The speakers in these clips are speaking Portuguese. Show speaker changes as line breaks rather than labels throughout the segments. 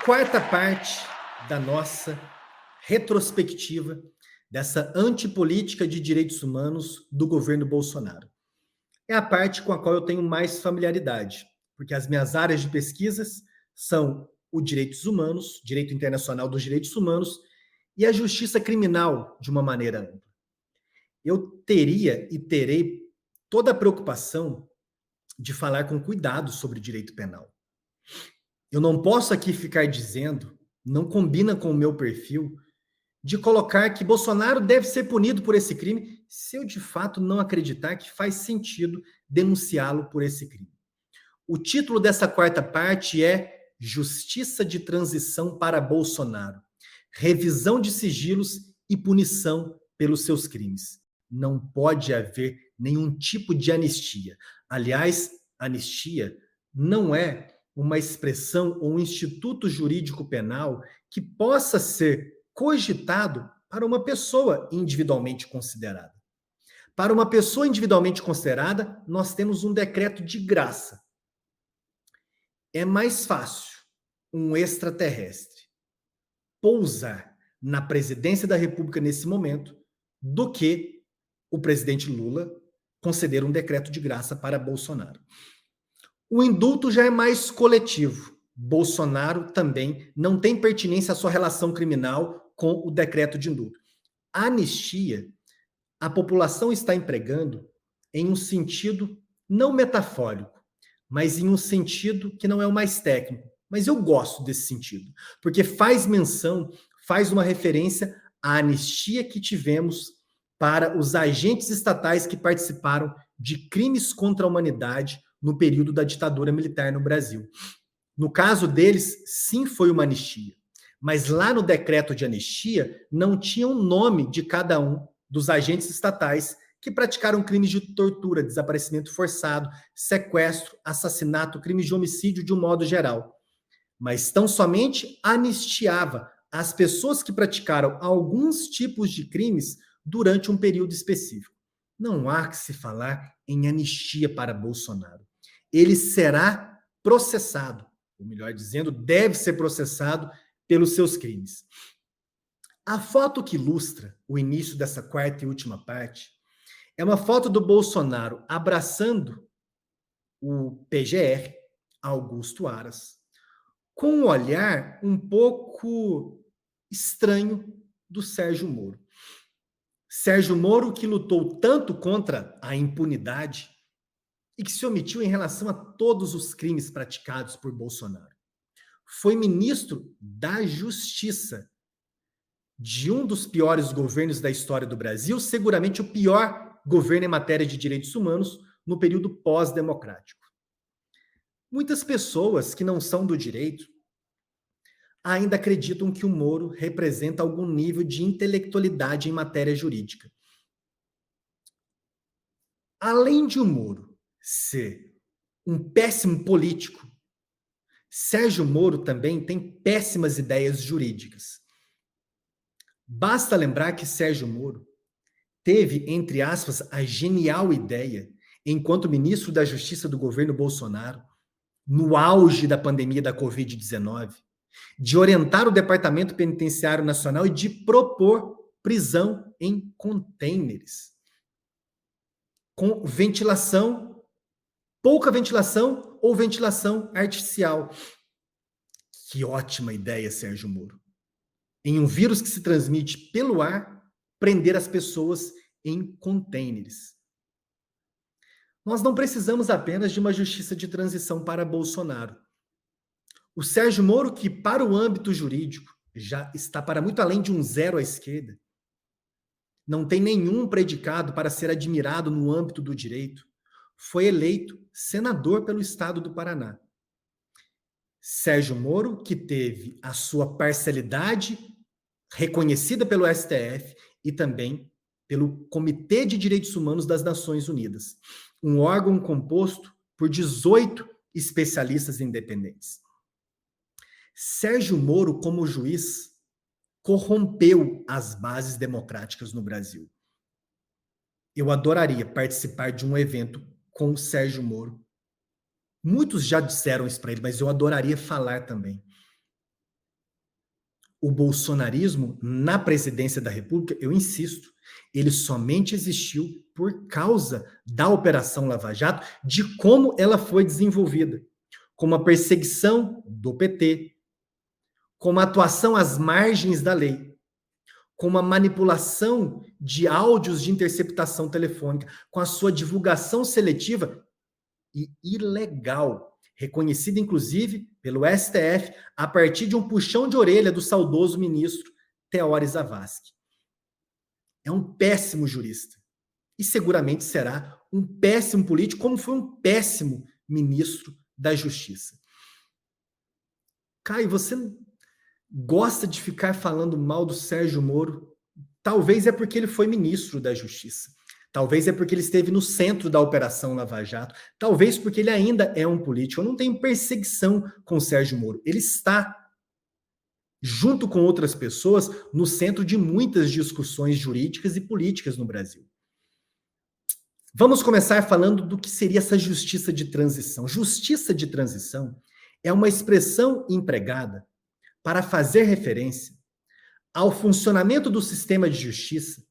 Quarta parte da nossa retrospectiva dessa antipolítica de direitos humanos do governo Bolsonaro. É a parte com a qual eu tenho mais familiaridade, porque as minhas áreas de pesquisas são o direitos humanos, direito internacional dos direitos humanos e a justiça criminal de uma maneira ampla. Eu teria e terei toda a preocupação de falar com cuidado sobre direito penal. Eu não posso aqui ficar dizendo, não combina com o meu perfil, de colocar que Bolsonaro deve ser punido por esse crime, se eu de fato não acreditar que faz sentido denunciá-lo por esse crime. O título dessa quarta parte é Justiça de Transição para Bolsonaro. Revisão de sigilos e punição pelos seus crimes. Não pode haver nenhum tipo de anistia. Aliás, anistia não é uma expressão ou um instituto jurídico penal que possa ser cogitado para uma pessoa individualmente considerada. Para uma pessoa individualmente considerada, nós temos um decreto de graça. É mais fácil um extraterrestre pousar na presidência da República nesse momento do que o presidente Lula conceder um decreto de graça para Bolsonaro. O indulto já é mais coletivo. Bolsonaro também não tem pertinência à sua relação criminal com o decreto de indulto. A anistia, a população está empregando em um sentido não metafórico, mas em um sentido que não é o mais técnico. Mas eu gosto desse sentido, porque faz menção, faz uma referência à anistia que tivemos para os agentes estatais que participaram de crimes contra a humanidade no período da ditadura militar no Brasil. No caso deles, sim, foi uma anistia. Mas lá no decreto de anistia não tinha um nome de cada um dos agentes estatais que praticaram crimes de tortura, desaparecimento forçado, sequestro, assassinato, crimes de homicídio de um modo geral. Mas tão somente anistiava as pessoas que praticaram alguns tipos de crimes durante um período específico. Não há que se falar em anistia para Bolsonaro. Ele será processado, ou melhor dizendo, deve ser processado pelos seus crimes. A foto que ilustra o início dessa quarta e última parte é uma foto do Bolsonaro abraçando o PGR, Augusto Aras, com um olhar um pouco estranho do Sérgio Moro. Sérgio Moro que lutou tanto contra a impunidade e que se omitiu em relação a todos os crimes praticados por Bolsonaro. Foi ministro da Justiça de um dos piores governos da história do Brasil, seguramente o pior governo em matéria de direitos humanos no período pós-democrático. Muitas pessoas que não são do direito ainda acreditam que o Moro representa algum nível de intelectualidade em matéria jurídica. Além de o Moro ser um péssimo político, Sérgio Moro também tem péssimas ideias jurídicas. Basta lembrar que Sérgio Moro teve, entre aspas, a genial ideia, enquanto ministro da Justiça do governo Bolsonaro, no auge da pandemia da Covid-19, de orientar o Departamento Penitenciário Nacional e de propor prisão em contêineres, com ventilação, pouca ventilação ou ventilação artificial. Que ótima ideia, Sérgio Moro. Em um vírus que se transmite pelo ar, prender as pessoas em contêineres. Nós não precisamos apenas de uma justiça de transição para Bolsonaro. O Sérgio Moro, que para o âmbito jurídico já está para muito além de um zero à esquerda, não tem nenhum predicado para ser admirado no âmbito do direito, foi eleito senador pelo estado do Paraná. Sérgio Moro, que teve a sua parcialidade reconhecida pelo STF e também pelo Comitê de Direitos Humanos das Nações Unidas, um órgão composto por 18 especialistas independentes. Sérgio Moro, como juiz, corrompeu as bases democráticas no Brasil. Eu adoraria participar de um evento com o Sérgio Moro. Muitos já disseram isso para ele, mas eu adoraria falar também. O bolsonarismo na presidência da República, eu insisto, ele somente existiu por causa da Operação Lava Jato, de como ela foi desenvolvida, como a perseguição do PT, como a atuação às margens da lei, como a manipulação de áudios de interceptação telefônica, com a sua divulgação seletiva e ilegal, reconhecida inclusive pelo STF a partir de um puxão de orelha do saudoso ministro Teori Zavascki. É um péssimo jurista e seguramente será um péssimo político, como foi um péssimo ministro da Justiça. Caio, você gosta de ficar falando mal do Sérgio Moro? Talvez é porque ele foi ministro da Justiça. Talvez é porque ele esteve no centro da Operação Lava Jato. Talvez porque ele ainda é um político. Eu não tenho perseguição com o Sérgio Moro. Ele está, junto com outras pessoas, no centro de muitas discussões jurídicas e políticas no Brasil. Vamos começar falando do que seria essa justiça de transição. Justiça de transição é uma expressão empregada para fazer referência ao funcionamento do sistema de justiça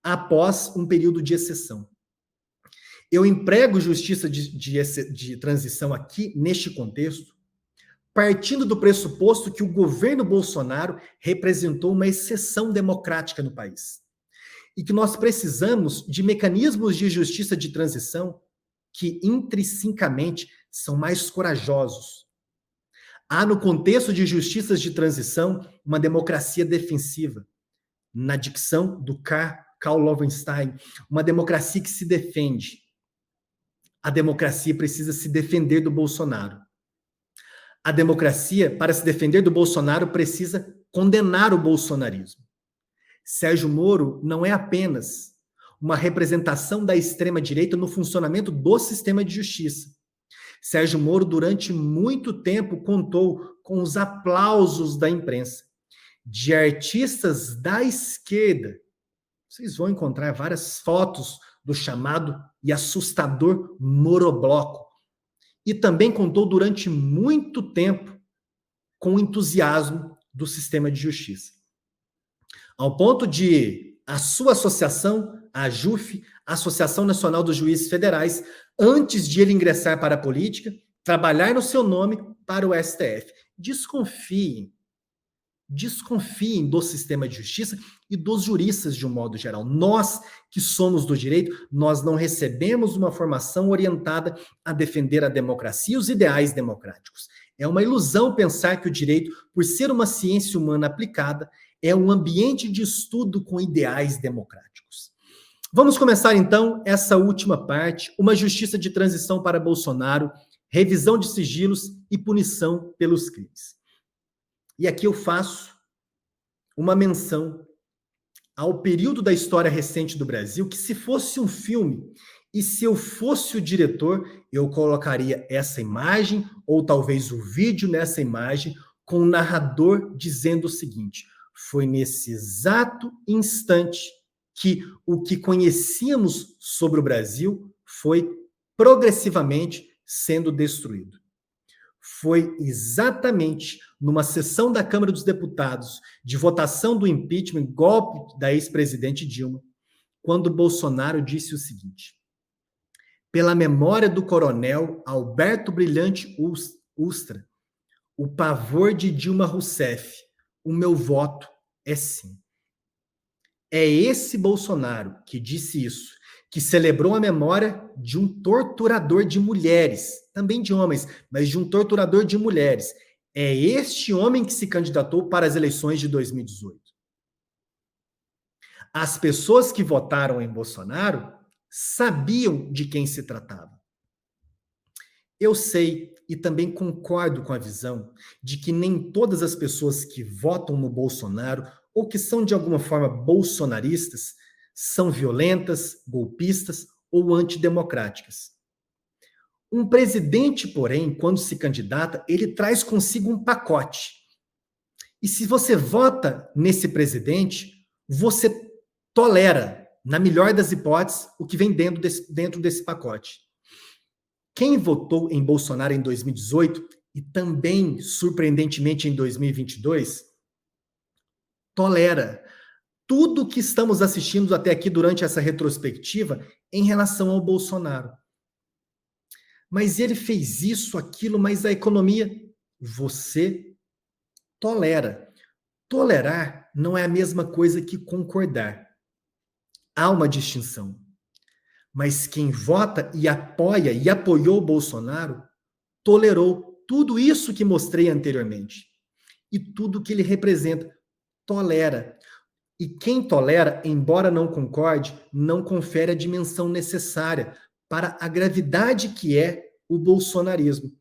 após um período de exceção. Eu emprego justiça de transição aqui, neste contexto, partindo do pressuposto que o governo Bolsonaro representou uma exceção democrática no país. E que nós precisamos de mecanismos de justiça de transição que, intrinsecamente, são mais corajosos. Há, no contexto de justiças de transição, uma democracia defensiva. Na dicção do Karl Loewenstein, uma democracia que se defende. A democracia precisa se defender do Bolsonaro. A democracia, para se defender do Bolsonaro, precisa condenar o bolsonarismo. Sérgio Moro não é apenas uma representação da extrema-direita no funcionamento do sistema de justiça. Sérgio Moro, durante muito tempo, contou com os aplausos da imprensa, de artistas da esquerda. Vocês vão encontrar várias fotos do chamado e assustador Morobloco. E também contou durante muito tempo com o entusiasmo do sistema de justiça. Ao ponto de a sua associação, a AJUF, Associação Nacional dos Juízes Federais, antes de ele ingressar para a política, trabalhar no seu nome para o STF. Desconfiem do sistema de justiça e dos juristas de um modo geral. Nós, que somos do direito, nós não recebemos uma formação orientada a defender a democracia e os ideais democráticos. É uma ilusão pensar que o direito, por ser uma ciência humana aplicada, é um ambiente de estudo com ideais democráticos. Vamos começar, então, essa última parte, uma justiça de transição para Bolsonaro, revisão de sigilos e punição pelos crimes. E aqui eu faço uma menção ao período da história recente do Brasil, que se fosse um filme, e se eu fosse o diretor, eu colocaria essa imagem, ou talvez o vídeo nessa imagem, com o narrador dizendo o seguinte: foi nesse exato instante que o que conhecíamos sobre o Brasil foi progressivamente sendo destruído. Foi exatamente numa sessão da Câmara dos Deputados de votação do impeachment, golpe da ex-presidente Dilma, quando Bolsonaro disse o seguinte: pela memória do coronel Alberto Brilhante Ustra, o pavor de Dilma Rousseff, o meu voto é sim. É esse Bolsonaro que disse isso, que celebrou a memória de um torturador de mulheres, também de homens, mas de um torturador de mulheres. É este homem que se candidatou para as eleições de 2018. As pessoas que votaram em Bolsonaro sabiam de quem se tratava. Eu sei e também concordo com a visão de que nem todas as pessoas que votam no Bolsonaro ou que são de alguma forma bolsonaristas são violentas, golpistas ou antidemocráticas. Um presidente, porém, quando se candidata, ele traz consigo um pacote. E se você vota nesse presidente, você tolera, na melhor das hipóteses, o que vem dentro desse pacote. Quem votou em Bolsonaro em 2018 e também, surpreendentemente, em 2022, tolera tudo que estamos assistindo até aqui durante essa retrospectiva em relação ao Bolsonaro. Mas ele fez isso, aquilo, mas a economia, você tolera. Tolerar não é a mesma coisa que concordar. Há uma distinção. Mas quem vota e apoia e apoiou o Bolsonaro tolerou tudo isso que mostrei anteriormente. E tudo que ele representa. Tolera. E quem tolera, embora não concorde, não confere a dimensão necessária para a gravidade que é o bolsonarismo.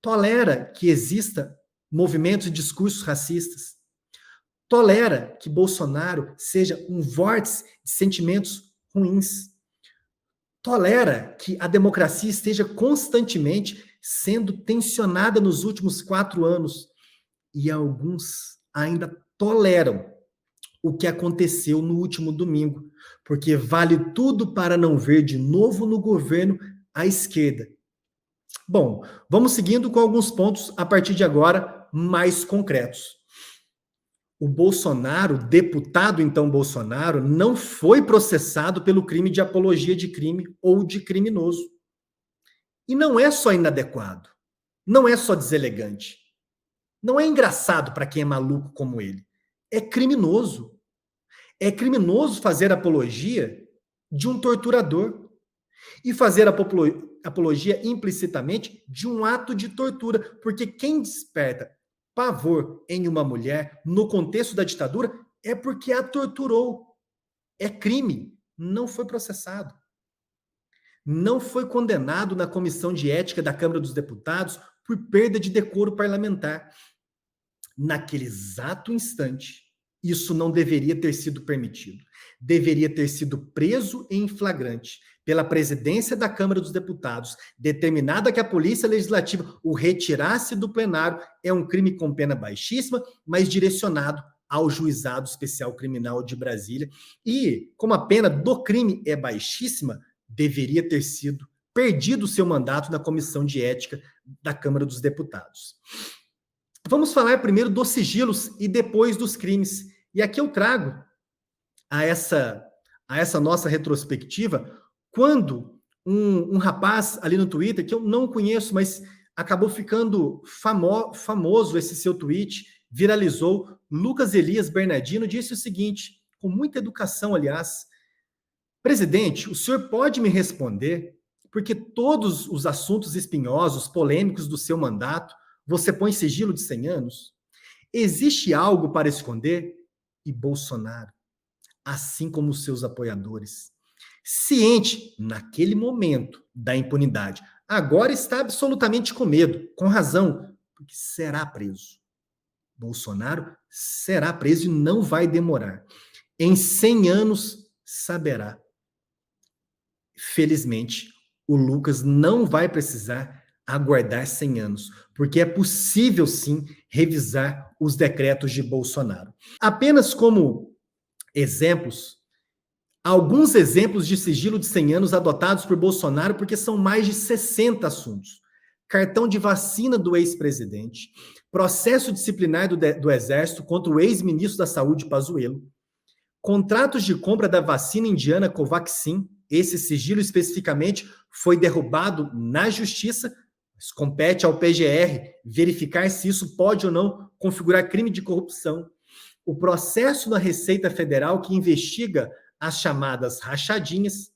Tolera que exista movimentos e discursos racistas. Tolera que Bolsonaro seja um vórtice de sentimentos ruins. Tolera que a democracia esteja constantemente sendo tensionada nos últimos 4 anos. E alguns ainda toleram o que aconteceu no último domingo, porque vale tudo para não ver de novo no governo a esquerda. Bom, vamos seguindo com alguns pontos a partir de agora mais concretos. O Bolsonaro, deputado então Bolsonaro, não foi processado pelo crime de apologia de crime ou de criminoso. E não é só inadequado, não é só deselegante, não é engraçado para quem é maluco como ele, é criminoso. É criminoso fazer apologia de um torturador e fazer apologia implicitamente de um ato de tortura, porque quem desperta pavor em uma mulher no contexto da ditadura é porque a torturou. É crime, não foi processado. Não foi condenado na Comissão de Ética da Câmara dos Deputados por perda de decoro parlamentar. Naquele exato instante, isso não deveria ter sido permitido. Deveria ter sido preso em flagrante pela presidência da Câmara dos Deputados, determinada que a Polícia Legislativa o retirasse do plenário. É um crime com pena baixíssima, mas direcionado ao Juizado Especial Criminal de Brasília. E, como a pena do crime é baixíssima, deveria ter sido perdido o seu mandato na Comissão de Ética da Câmara dos Deputados. Vamos falar primeiro dos sigilos e depois dos crimes. E aqui eu trago a essa nossa retrospectiva quando um rapaz ali no Twitter, que eu não conheço, mas acabou ficando famoso esse seu tweet, viralizou, Lucas Elias Bernardino disse o seguinte, com muita educação, aliás: presidente, o senhor pode me responder, porque todos os assuntos espinhosos, polêmicos do seu mandato, você põe sigilo de 100 anos? Existe algo para esconder? E Bolsonaro, assim como os seus apoiadores, ciente, naquele momento, da impunidade, agora está absolutamente com medo, com razão, porque será preso. Bolsonaro será preso e não vai demorar. Em 100 anos, saberá. Felizmente, o Lucas não vai precisar aguardar 100 anos, porque é possível, sim, revisar os decretos de Bolsonaro. Apenas como exemplos, alguns exemplos de sigilo de 100 anos adotados por Bolsonaro, porque são mais de 60 assuntos. Cartão de vacina do ex-presidente, processo disciplinar do Exército contra o ex-ministro da Saúde, Pazuello, contratos de compra da vacina indiana Covaxin, esse sigilo especificamente foi derrubado na Justiça, mas compete ao PGR verificar se isso pode ou não configurar crime de corrupção. O processo na Receita Federal que investiga as chamadas rachadinhas.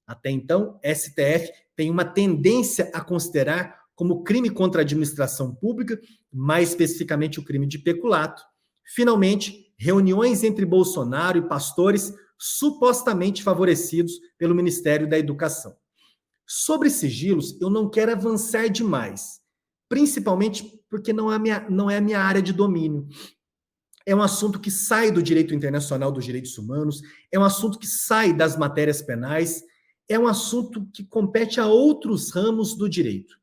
Até então, STF tem uma tendência a considerar como crime contra a administração pública, mais especificamente o crime de peculato. Finalmente, reuniões entre Bolsonaro e pastores supostamente favorecidos pelo Ministério da Educação. Sobre sigilos, eu não quero avançar demais, principalmente porque não é a minha área de domínio. É um assunto que sai do direito internacional dos direitos humanos, é um assunto que sai das matérias penais, é um assunto que compete a outros ramos do direito.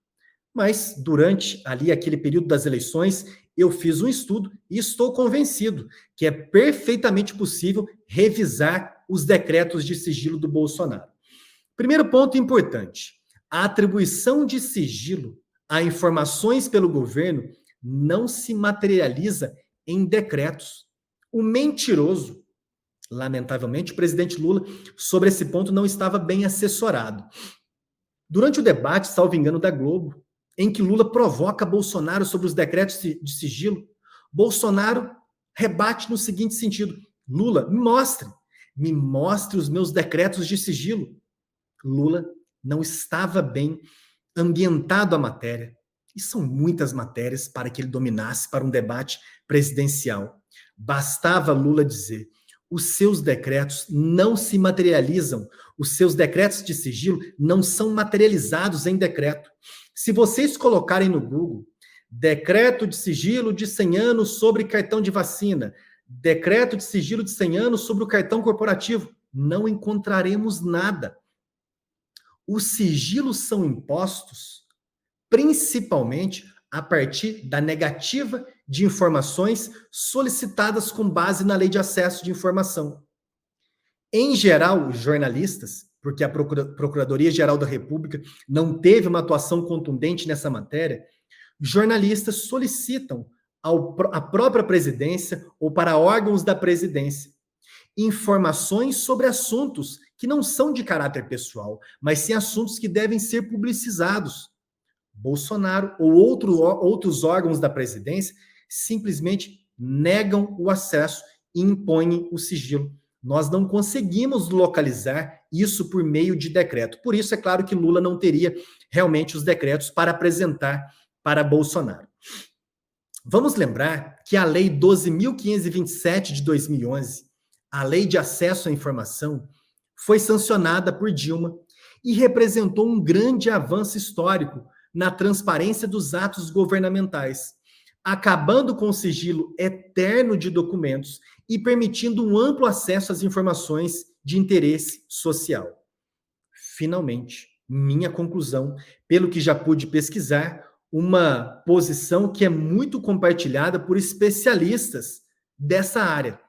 Mas, durante ali aquele período das eleições, eu fiz um estudo e estou convencido que é perfeitamente possível revisar os decretos de sigilo do Bolsonaro. Primeiro ponto importante: a atribuição de sigilo a informações pelo governo não se materializa em decretos. O mentiroso, lamentavelmente, o presidente Lula, sobre esse ponto, não estava bem assessorado. Durante o debate, salvo engano, da Globo, em que Lula provoca Bolsonaro sobre os decretos de sigilo, Bolsonaro rebate no seguinte sentido: Lula, me mostre os meus decretos de sigilo. Lula não estava bem ambientado à matéria. E são muitas matérias para que ele dominasse para um debate presidencial. Bastava Lula dizer: os seus decretos não se materializam, os seus decretos de sigilo não são materializados em decreto. Se vocês colocarem no Google decreto de sigilo de 100 anos sobre cartão de vacina, decreto de sigilo de 100 anos sobre o cartão corporativo, não encontraremos nada. Os sigilos são impostos principalmente a partir da negativa de informações solicitadas com base na Lei de Acesso de Informação. Em geral, os jornalistas, porque a Procuradoria-Geral da República não teve uma atuação contundente nessa matéria, jornalistas solicitam à própria presidência ou para órgãos da presidência informações sobre assuntos que não são de caráter pessoal, mas sim assuntos que devem ser publicizados. Bolsonaro ou outros órgãos da presidência simplesmente negam o acesso e impõem o sigilo. Nós não conseguimos localizar isso por meio de decreto. Por isso, é claro que Lula não teria realmente os decretos para apresentar para Bolsonaro. Vamos lembrar que a Lei 12.527 de 2011, a Lei de Acesso à Informação, foi sancionada por Dilma e representou um grande avanço histórico na transparência dos atos governamentais, acabando com o sigilo eterno de documentos e permitindo um amplo acesso às informações de interesse social. Finalmente, minha conclusão, pelo que já pude pesquisar, uma posição que é muito compartilhada por especialistas dessa área.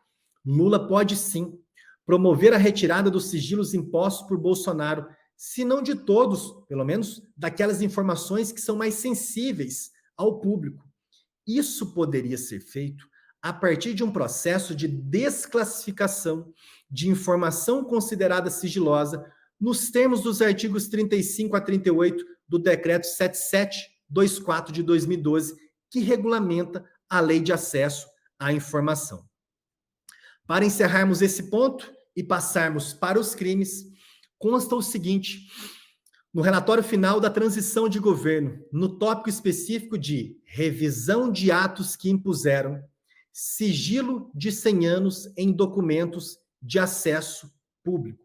Lula pode sim promover a retirada dos sigilos impostos por Bolsonaro, se não de todos, pelo menos daquelas informações que são mais sensíveis ao público. Isso poderia ser feito a partir de um processo de desclassificação de informação considerada sigilosa nos termos dos artigos 35 a 38 do Decreto 7724 de 2012, que regulamenta a Lei de Acesso à Informação. Para encerrarmos esse ponto e passarmos para os crimes, consta o seguinte: no relatório final da transição de governo, no tópico específico de revisão de atos que impuseram sigilo de 100 anos em documentos de acesso público.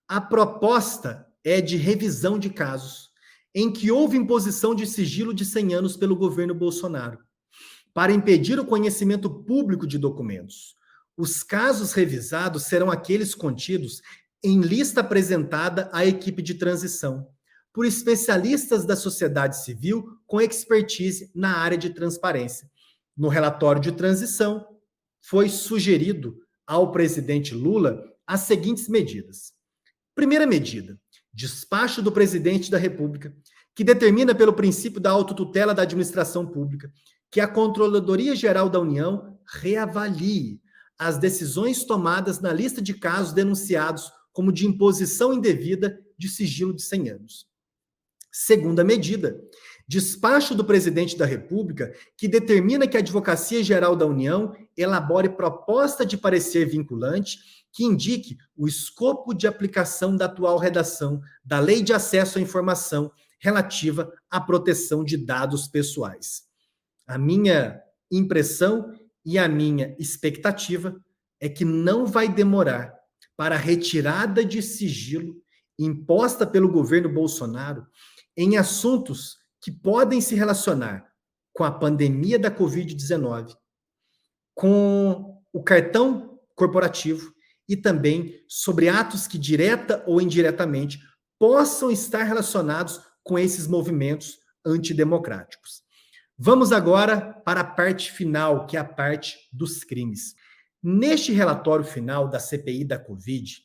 A proposta é de revisão de casos em que houve imposição de sigilo de 100 anos pelo governo Bolsonaro, para impedir o conhecimento público de documentos. Os casos revisados serão aqueles contidos em lista apresentada à equipe de transição, por especialistas da sociedade civil com expertise na área de transparência. No relatório de transição, foi sugerido ao presidente Lula as seguintes medidas. Primeira medida, despacho do presidente da República, que determina pelo princípio da autotutela da administração pública que a Controladoria Geral da União reavalie as decisões tomadas na lista de casos denunciados como de imposição indevida de sigilo de 100 anos. Segunda medida, despacho do presidente da República que determina que a Advocacia Geral da União elabore proposta de parecer vinculante que indique o escopo de aplicação da atual redação da Lei de Acesso à Informação relativa à proteção de dados pessoais. A minha impressão e a minha expectativa é que não vai demorar para a retirada de sigilo imposta pelo governo Bolsonaro em assuntos que podem se relacionar com a pandemia da Covid-19, com o cartão corporativo e também sobre atos que, direta ou indiretamente, possam estar relacionados com esses movimentos antidemocráticos. Vamos agora para a parte final, que é a parte dos crimes. Neste relatório final da CPI da Covid,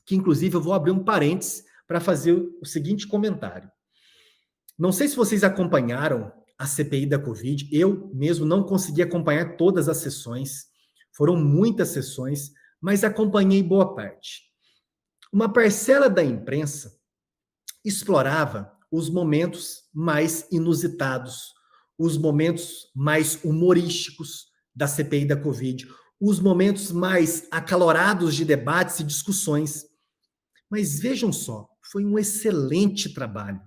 que inclusive eu vou abrir um parênteses para fazer o seguinte comentário. Não sei se vocês acompanharam a CPI da Covid, eu mesmo não consegui acompanhar todas as sessões. Foram muitas sessões, mas acompanhei boa parte. Uma parcela da imprensa explorava os momentos mais inusitados, os momentos mais humorísticos da CPI da Covid, os momentos mais acalorados de debates e discussões. Mas vejam só, foi um excelente trabalho.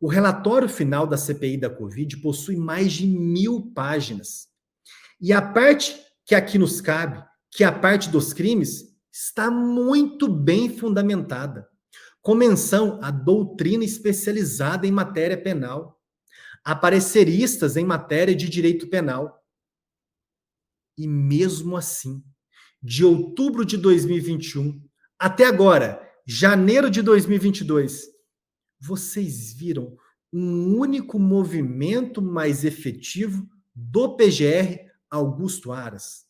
O relatório final da CPI da Covid possui mais de 1.000 páginas. E a parte que aqui nos cabe, que é a parte dos crimes, está muito bem fundamentada, com menção à doutrina especializada em matéria penal, a pareceristas em matéria de direito penal. E mesmo assim, de outubro de 2021 até agora, janeiro de 2022, vocês viram um único movimento mais efetivo do PGR Augusto Aras?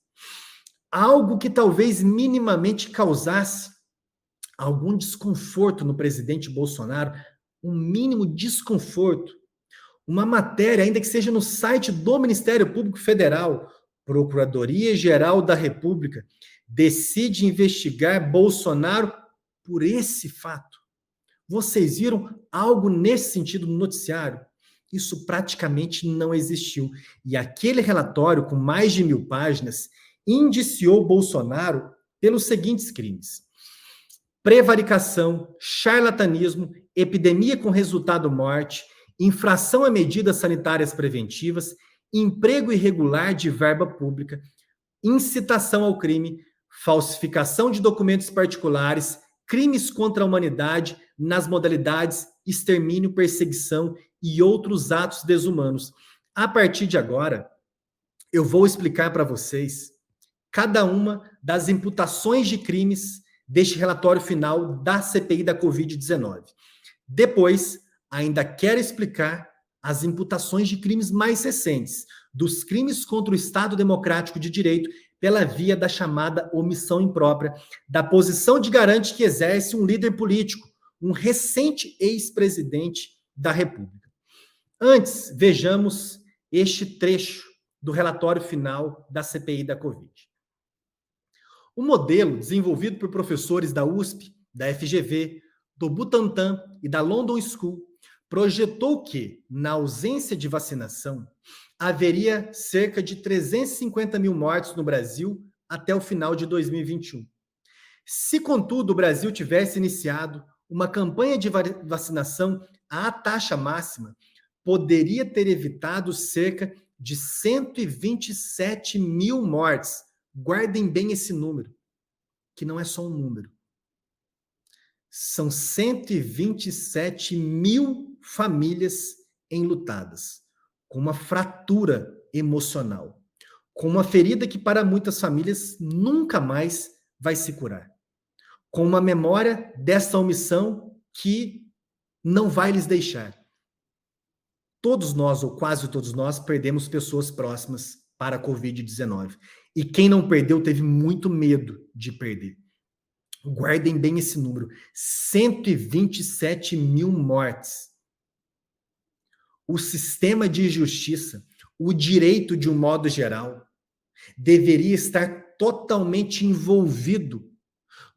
Algo que talvez minimamente causasse algum desconforto no presidente Bolsonaro, um mínimo desconforto. Uma matéria, ainda que seja no site do Ministério Público Federal, Procuradoria-Geral da República decide investigar Bolsonaro por esse fato. Vocês viram algo nesse sentido no noticiário? Isso praticamente não existiu. E aquele relatório, com mais de 1.000 páginas, indiciou Bolsonaro pelos seguintes crimes: prevaricação, charlatanismo, epidemia com resultado morte, infração a medidas sanitárias preventivas, emprego irregular de verba pública, incitação ao crime, falsificação de documentos particulares, crimes contra a humanidade nas modalidades extermínio, perseguição e outros atos desumanos. A partir de agora, eu vou explicar para vocês cada uma das imputações de crimes deste relatório final da CPI da Covid-19. Depois, ainda quero explicar as imputações de crimes mais recentes, dos crimes contra o Estado Democrático de Direito, pela via da chamada omissão imprópria, da posição de garante que exerce um líder político, um recente ex-presidente da República. Antes, vejamos este trecho do relatório final da CPI da Covid. O modelo desenvolvido por professores da USP, da FGV, do Butantan e da London School projetou que, na ausência de vacinação, haveria cerca de 350 mil mortes no Brasil até o final de 2021. Se, contudo, o Brasil tivesse iniciado uma campanha de vacinação à taxa máxima, poderia ter evitado cerca de 127 mil mortes. Guardem bem esse número, que não é só um número. São 127 mil famílias enlutadas, com uma fratura emocional, com uma ferida que para muitas famílias nunca mais vai se curar, com uma memória dessa omissão que não vai lhes deixar. Todos nós, ou quase todos nós, perdemos pessoas próximas para a Covid-19. E quem não perdeu teve muito medo de perder. Guardem bem esse número: 127 mil mortes. O sistema de justiça, o direito de um modo geral, deveria estar totalmente envolvido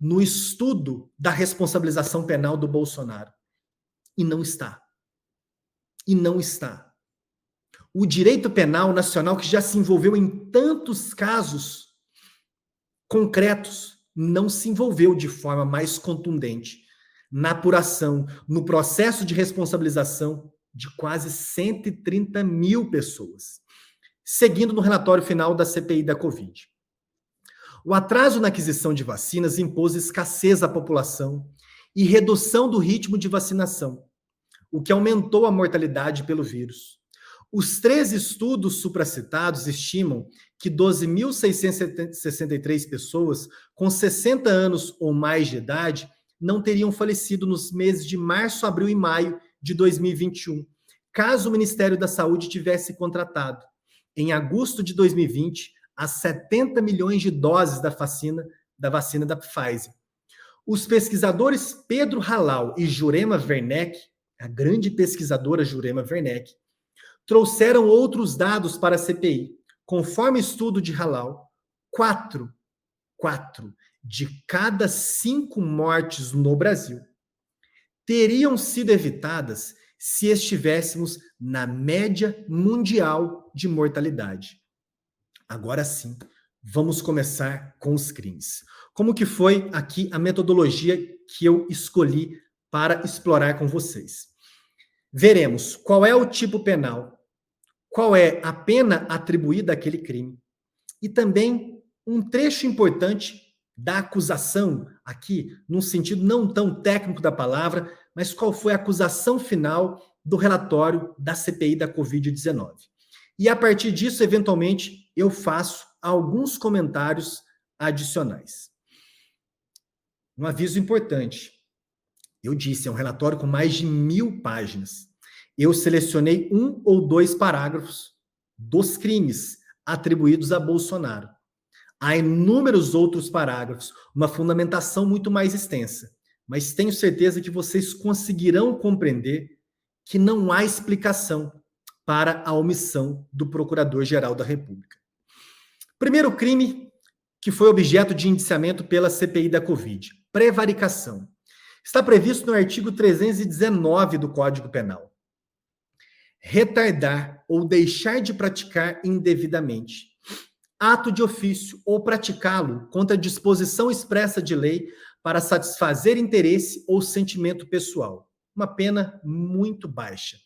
no estudo da responsabilização penal do Bolsonaro. E não está. E não está. O direito penal nacional, que já se envolveu em tantos casos concretos, não se envolveu de forma mais contundente na apuração, no processo de responsabilização de quase 130 mil pessoas. Seguindo no relatório final da CPI da Covid. O atraso na aquisição de vacinas impôs escassez à população e redução do ritmo de vacinação, o que aumentou a mortalidade pelo vírus. Os 3 estudos supracitados estimam que 12.663 pessoas com 60 anos ou mais de idade não teriam falecido nos meses de março, abril e maio de 2021, caso o Ministério da Saúde tivesse contratado, em agosto de 2020, as 70 milhões de doses da vacina da Pfizer. Os pesquisadores Pedro Halal e Jurema Werneck, a grande pesquisadora Jurema Werneck, trouxeram outros dados para a CPI. Conforme estudo de Halal, quatro, quatro de cada 5 mortes no Brasil teriam sido evitadas se estivéssemos na média mundial de mortalidade. Agora sim, vamos começar com os crimes. Como que foi aqui a metodologia que eu escolhi para explorar com vocês? Veremos qual é o tipo penal, qual é a pena atribuída àquele crime e também um trecho importante da acusação, aqui, num sentido não tão técnico da palavra, mas qual foi a acusação final do relatório da CPI da Covid-19. E a partir disso, eventualmente, eu faço alguns comentários adicionais. Um aviso importante. Eu disse, é um relatório com mais de 1.000 páginas. Eu selecionei 1 ou 2 parágrafos dos crimes atribuídos a Bolsonaro. Há inúmeros outros parágrafos, uma fundamentação muito mais extensa. Mas tenho certeza que vocês conseguirão compreender que não há explicação para a omissão do Procurador-Geral da República. Primeiro crime que foi objeto de indiciamento pela CPI da Covid, prevaricação. Está previsto no artigo 319 do Código Penal. Retardar ou deixar de praticar indevidamente ato de ofício ou praticá-lo contra disposição expressa de lei para satisfazer interesse ou sentimento pessoal. Uma pena muito baixa.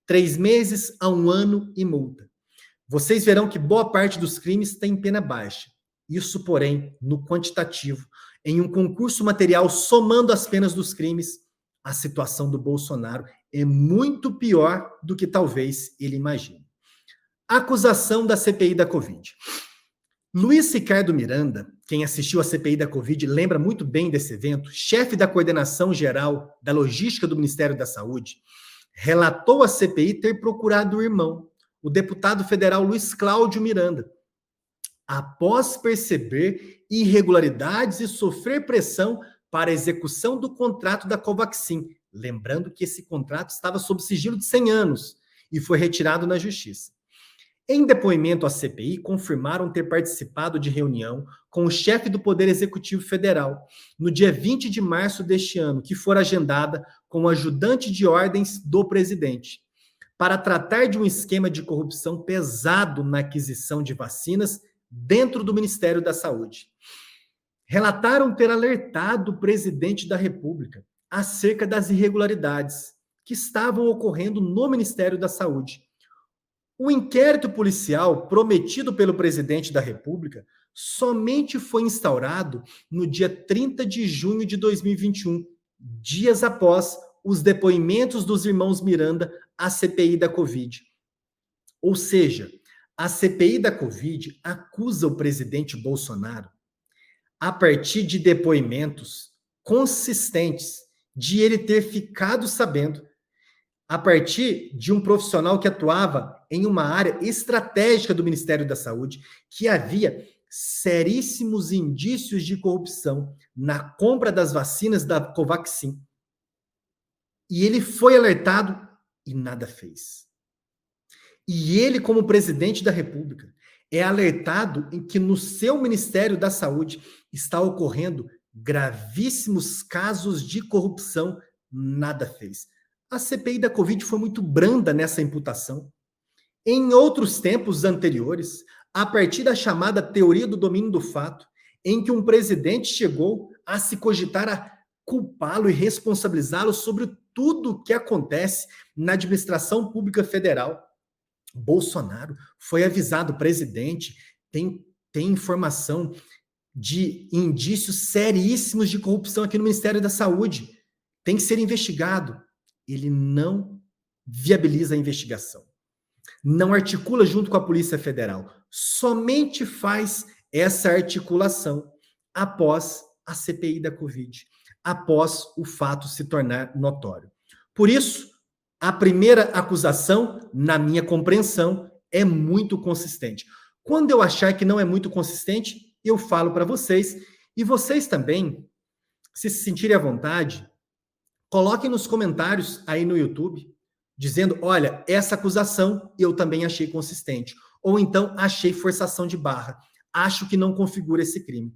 3 meses a 1 ano e multa. Vocês verão que boa parte dos crimes tem pena baixa. Isso, porém, no quantitativo, em um concurso material somando as penas dos crimes, a situação do Bolsonaro é muito pior do que talvez ele imagine. Acusação da CPI da Covid. Luiz Ricardo Miranda, quem assistiu à CPI da Covid, lembra muito bem desse evento, chefe da coordenação geral da logística do Ministério da Saúde, relatou à CPI ter procurado o irmão, o deputado federal Luiz Cláudio Miranda, após perceber irregularidades e sofrer pressão para a execução do contrato da Covaxin. Lembrando que esse contrato estava sob sigilo de 100 anos e foi retirado na Justiça. Em depoimento à CPI, confirmaram ter participado de reunião com o chefe do Poder Executivo Federal, no dia 20 de março deste ano, que fora agendada com o ajudante de ordens do presidente, para tratar de um esquema de corrupção pesado na aquisição de vacinas dentro do Ministério da Saúde. Relataram ter alertado o presidente da República acerca das irregularidades que estavam ocorrendo no Ministério da Saúde. O inquérito policial prometido pelo presidente da República somente foi instaurado no dia 30 de junho de 2021, dias após os depoimentos dos irmãos Miranda à CPI da Covid. Ou seja, a CPI da Covid acusa o presidente Bolsonaro, a partir de depoimentos consistentes, de ele ter ficado sabendo, a partir de um profissional que atuava em uma área estratégica do Ministério da Saúde, que havia seríssimos indícios de corrupção na compra das vacinas da Covaxin. E ele foi alertado e nada fez. E ele, como presidente da República, é alertado em que no seu Ministério da Saúde está ocorrendo gravíssimos casos de corrupção, nada fez. A CPI da Covid foi muito branda nessa imputação. Em outros tempos anteriores, a partir da chamada teoria do domínio do fato, em que um presidente chegou a se cogitar a culpá-lo e responsabilizá-lo sobre tudo o que acontece na administração pública federal, Bolsonaro foi avisado, presidente, tem informação de indícios seríssimos de corrupção aqui no Ministério da Saúde, tem que ser investigado. Ele não viabiliza a investigação, não articula junto com a Polícia Federal, somente faz essa articulação após a CPI da Covid, após o fato se tornar notório. Por isso, a primeira acusação, na minha compreensão, é muito consistente. Quando eu achar que não é muito consistente, eu falo para vocês, e vocês também, se sentirem à vontade, coloquem nos comentários aí no YouTube, dizendo, olha, essa acusação eu também achei consistente. Ou então, achei forçação de barra. acho que não configura esse crime.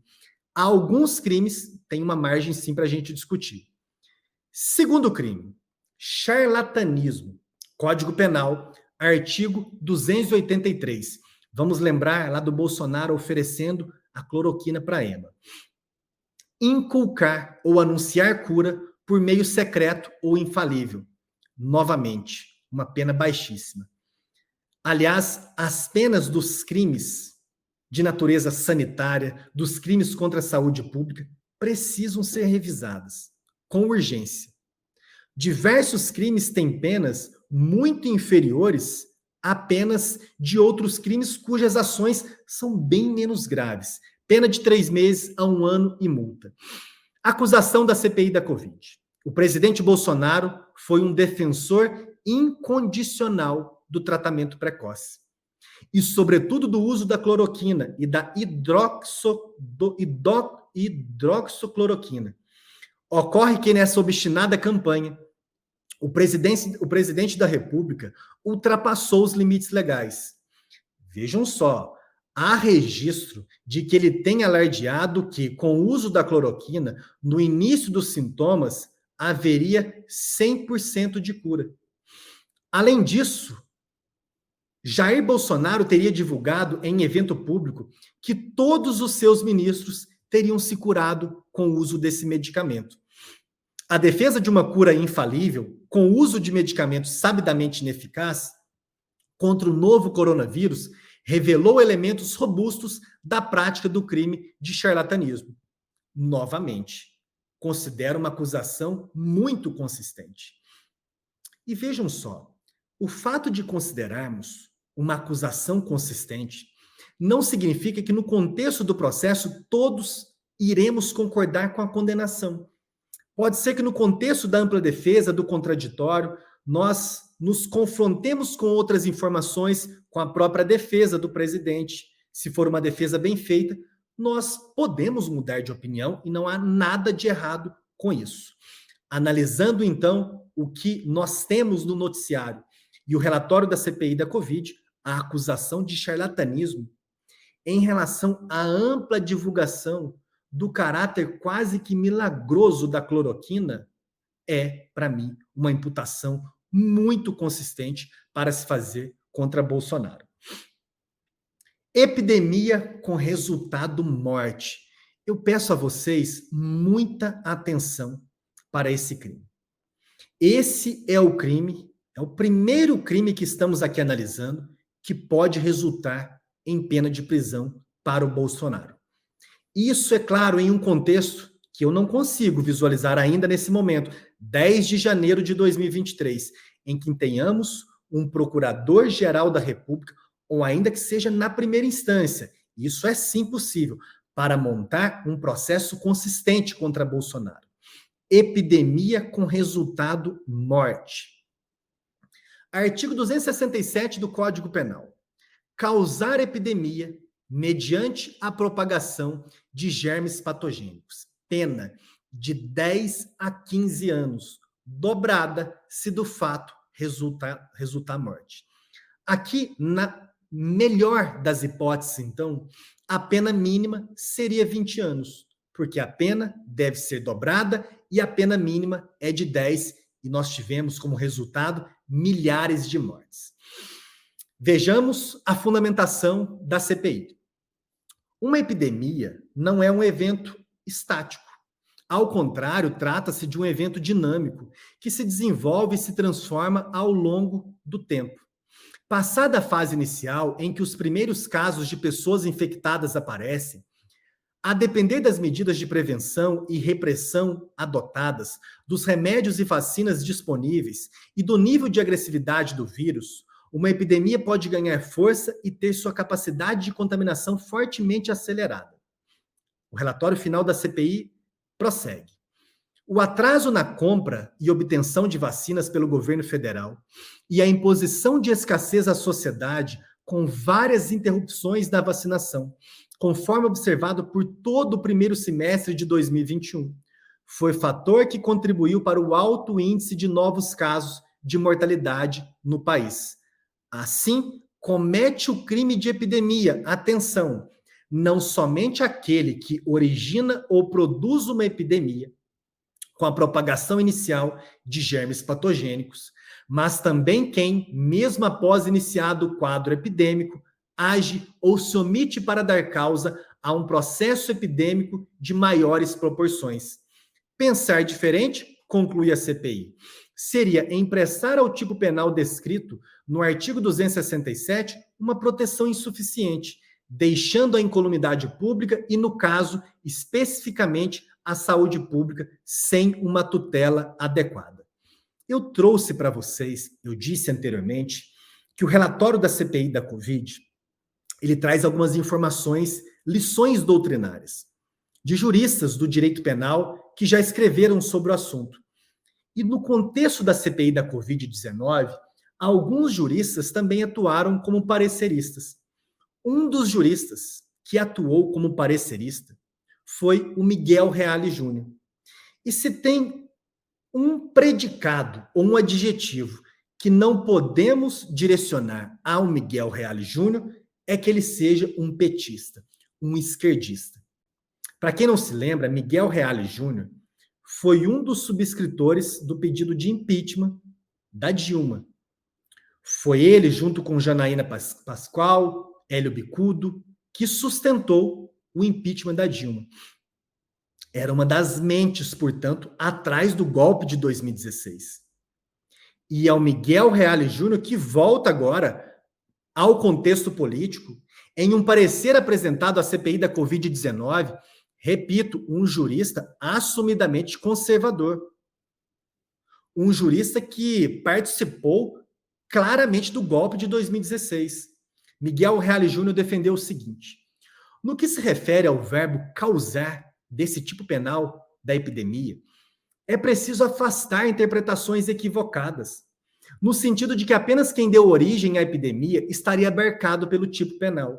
Alguns crimes têm uma margem sim para a gente discutir. Segundo crime, charlatanismo. Código Penal, artigo 283. Vamos lembrar lá do Bolsonaro oferecendo a cloroquina para a EMA. Inculcar ou anunciar cura por meio secreto ou infalível. Novamente, uma pena baixíssima. Aliás, as penas dos crimes de natureza sanitária, dos crimes contra a saúde pública, precisam ser revisadas com urgência. Diversos crimes têm penas muito inferiores a penas de outros crimes cujas ações são bem menos graves. Pena de 3 meses a 1 ano e multa. Acusação da CPI da Covid. O presidente Bolsonaro foi um defensor incondicional do tratamento precoce. E, sobretudo, do uso da cloroquina e da hidroxicloroquina. Ocorre que nessa obstinada campanha, o presidente da República ultrapassou os limites legais. Vejam só, há registro de que ele tem alardeado que, com o uso da cloroquina, no início dos sintomas, haveria 100% de cura. Além disso, Jair Bolsonaro teria divulgado em evento público que todos os seus ministros teriam se curado com o uso desse medicamento. A defesa de uma cura infalível, com o uso de medicamentos sabidamente ineficaz contra o novo coronavírus, revelou elementos robustos da prática do crime de charlatanismo. Novamente, considero uma acusação muito consistente. E vejam só, o fato de considerarmos uma acusação consistente não significa que no contexto do processo todos iremos concordar com a condenação. Pode ser que no contexto da ampla defesa, do contraditório, nós nos confrontemos com outras informações, com a própria defesa do presidente. Se for uma defesa bem feita, nós podemos mudar de opinião e não há nada de errado com isso. Analisando, então, o que nós temos no noticiário e o relatório da CPI da Covid, a acusação de charlatanismo em relação à ampla divulgação do caráter quase que milagroso da cloroquina é, para mim, uma imputação muito consistente para se fazer contra Bolsonaro. Epidemia com resultado morte. Eu peço a vocês muita atenção para esse crime. Esse é o crime, é o primeiro crime que estamos aqui analisando que pode resultar em pena de prisão para o Bolsonaro. Isso, é claro, em um contexto que eu não consigo visualizar ainda nesse momento, 10 de janeiro de 2023, em que tenhamos um procurador-geral da República, ou ainda que seja na primeira instância, isso é sim possível, para montar um processo consistente contra Bolsonaro. Epidemia com resultado morte. Artigo 267 do Código Penal. Causar epidemia mediante a propagação de germes patogênicos. Pena de 10 a 15 anos, dobrada se do fato resultar morte. Aqui, na melhor das hipóteses, então, a pena mínima seria 20 anos, porque a pena deve ser dobrada e a pena mínima é de 10, e nós tivemos como resultado milhares de mortes. Vejamos a fundamentação da CPI. Uma epidemia não é um evento estático. Ao contrário, trata-se de um evento dinâmico, que se desenvolve e se transforma ao longo do tempo. Passada a fase inicial, em que os primeiros casos de pessoas infectadas aparecem, a depender das medidas de prevenção e repressão adotadas, dos remédios e vacinas disponíveis e do nível de agressividade do vírus, uma epidemia pode ganhar força e ter sua capacidade de contaminação fortemente acelerada. O relatório final da CPI prossegue. O atraso na compra e obtenção de vacinas pelo governo federal e a imposição de escassez à sociedade com várias interrupções da vacinação, conforme observado por todo o primeiro semestre de 2021, foi fator que contribuiu para o alto índice de novos casos de mortalidade no país. Assim, comete o crime de epidemia, atenção, não somente aquele que origina ou produz uma epidemia, com a propagação inicial de germes patogênicos, mas também quem, mesmo após iniciado o quadro epidêmico, age ou se omite para dar causa a um processo epidêmico de maiores proporções. Pensar diferente, conclui a CPI, seria emprestar ao tipo penal descrito no artigo 267 uma proteção insuficiente, deixando a incolumidade pública e, no caso, especificamente, a saúde pública sem uma tutela adequada. Eu trouxe para vocês, eu disse anteriormente, que o relatório da CPI da Covid, ele traz algumas informações, lições doutrinárias, de juristas do direito penal que já escreveram sobre o assunto. E no contexto da CPI da Covid-19, alguns juristas também atuaram como pareceristas. Um dos juristas que atuou como parecerista foi o Miguel Reale Júnior. E se tem um predicado ou um adjetivo que não podemos direcionar ao Miguel Reale Júnior, é que ele seja um petista, um esquerdista. Para quem não se lembra, Miguel Reale Júnior foi um dos subscritores do pedido de impeachment da Dilma. Foi ele, junto com Janaína Pascoal, Hélio Bicudo, que sustentou o impeachment da Dilma. Era uma das mentes, portanto, atrás do golpe de 2016. E é o Miguel Reale Júnior que volta agora ao contexto político em um parecer apresentado à CPI da Covid-19, repito, um jurista assumidamente conservador. Um jurista que participou claramente do golpe de 2016. Miguel Reale Júnior defendeu o seguinte: no que se refere ao verbo causar desse tipo penal da epidemia, é preciso afastar interpretações equivocadas, no sentido de que apenas quem deu origem à epidemia estaria abarcado pelo tipo penal.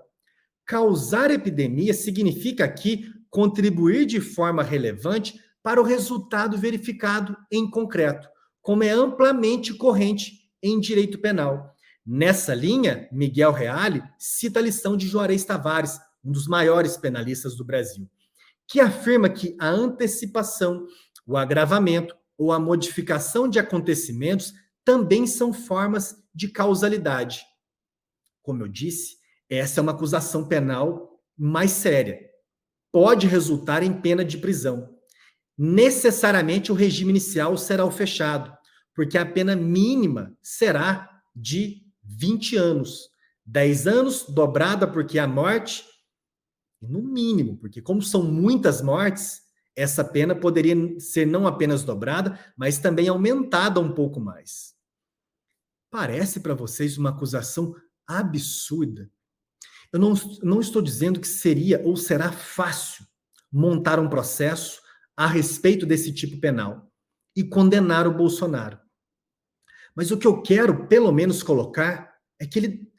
Causar epidemia significa aqui contribuir de forma relevante para o resultado verificado em concreto, como é amplamente corrente em direito penal. Nessa linha, Miguel Reale cita a lição de Juarez Tavares, um dos maiores penalistas do Brasil, que afirma que a antecipação, o agravamento ou a modificação de acontecimentos também são formas de causalidade. Como eu disse, essa é uma acusação penal mais séria. Pode resultar em pena de prisão. Necessariamente o regime inicial será o fechado, porque a pena mínima será de 20 anos. 10 anos dobrada porque a morte, no mínimo, porque como são muitas mortes, essa pena poderia ser não apenas dobrada, mas também aumentada um pouco mais. Parece para vocês uma acusação absurda? Eu não estou dizendo que seria ou será fácil montar um processo a respeito desse tipo penal e condenar o Bolsonaro. Mas o que eu quero, pelo menos, colocar é que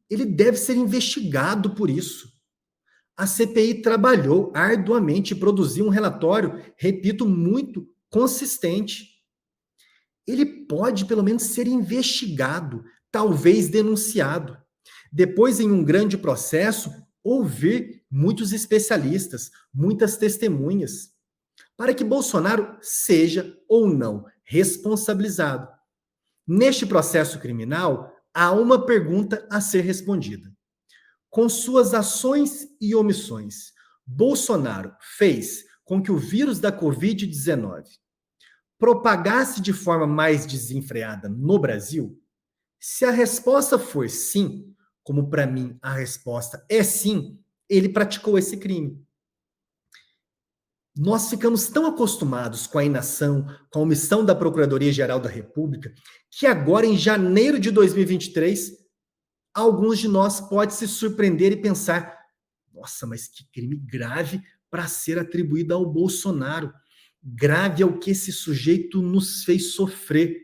ele deve ser investigado por isso. A CPI trabalhou arduamente e produziu um relatório, repito, muito consistente. Ele pode, pelo menos, ser investigado, talvez denunciado. Depois, em um grande processo, ouvir muitos especialistas, muitas testemunhas, para que Bolsonaro seja ou não responsabilizado. Neste processo criminal, há uma pergunta a ser respondida. Com suas ações e omissões, Bolsonaro fez com que o vírus da Covid-19 propagasse de forma mais desenfreada no Brasil? Se a resposta for sim, como para mim a resposta é sim, ele praticou esse crime. Nós ficamos tão acostumados com a inação, com a omissão da Procuradoria-Geral da República, que agora, em janeiro de 2023, alguns de nós podem se surpreender e pensar: nossa, mas que crime grave para ser atribuído ao Bolsonaro. Grave é o que esse sujeito nos fez sofrer.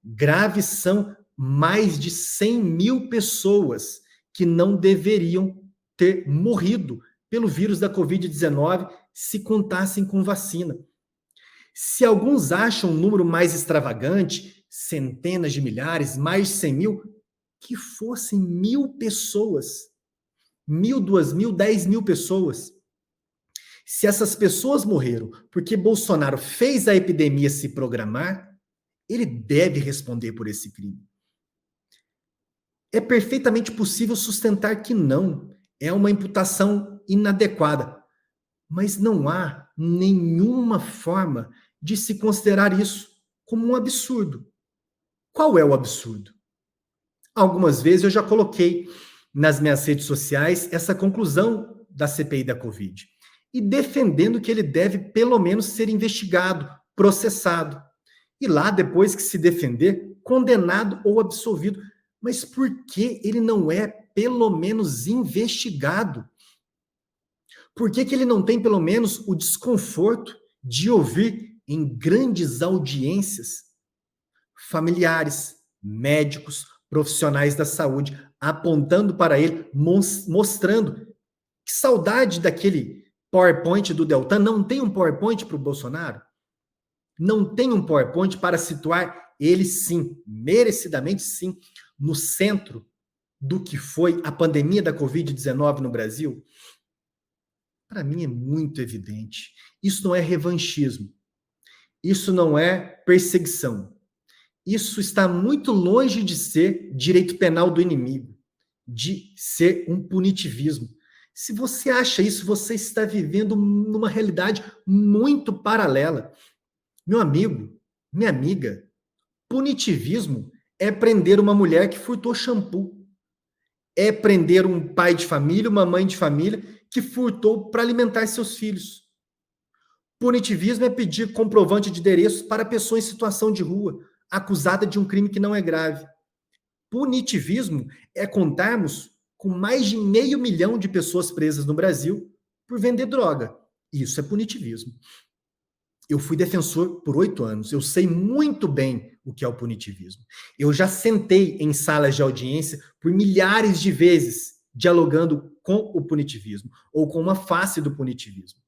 Graves são mais de 100 mil pessoas que não deveriam ter morrido pelo vírus da Covid-19 se contassem com vacina. Se alguns acham um número mais extravagante, centenas de milhares, mais de 100 mil, que fossem 1.000 pessoas. 1.000, 2.000, 10.000 pessoas. Se essas pessoas morreram porque Bolsonaro fez a epidemia se programar, ele deve responder por esse crime. É perfeitamente possível sustentar que não. É uma imputação inadequada. Mas não há nenhuma forma de se considerar isso como um absurdo. Qual é o absurdo? Algumas vezes eu já coloquei nas minhas redes sociais essa conclusão da CPI da Covid e defendendo que ele deve pelo menos ser investigado, processado e lá, depois que se defender, condenado ou absolvido. Mas por que ele não é pelo menos investigado? Por que ele não tem pelo menos o desconforto de ouvir em grandes audiências familiares, médicos, profissionais da saúde, apontando para ele, mostrando que saudade daquele PowerPoint do Deltan? Não tem um PowerPoint para o Bolsonaro? Não tem um PowerPoint para situar ele, sim, merecidamente sim, no centro do que foi a pandemia da Covid-19 no Brasil? Para mim é muito evidente. Isso não é revanchismo. Isso não é perseguição. Isso está muito longe de ser direito penal do inimigo, de ser um punitivismo. Se você acha isso, você está vivendo numa realidade muito paralela. Meu amigo, minha amiga, punitivismo é prender uma mulher que furtou shampoo. É prender um pai de família, uma mãe de família que furtou para alimentar seus filhos. Punitivismo é pedir comprovante de endereço para pessoa em situação de rua, acusada de um crime que não é grave. Punitivismo é contarmos com mais de 500 mil de pessoas presas no Brasil por vender droga. Isso é punitivismo. Eu fui defensor por 8 anos. Eu sei muito bem o que é o punitivismo. Eu já sentei em salas de audiência por milhares de vezes dialogando com o punitivismo ou com uma face do punitivismo.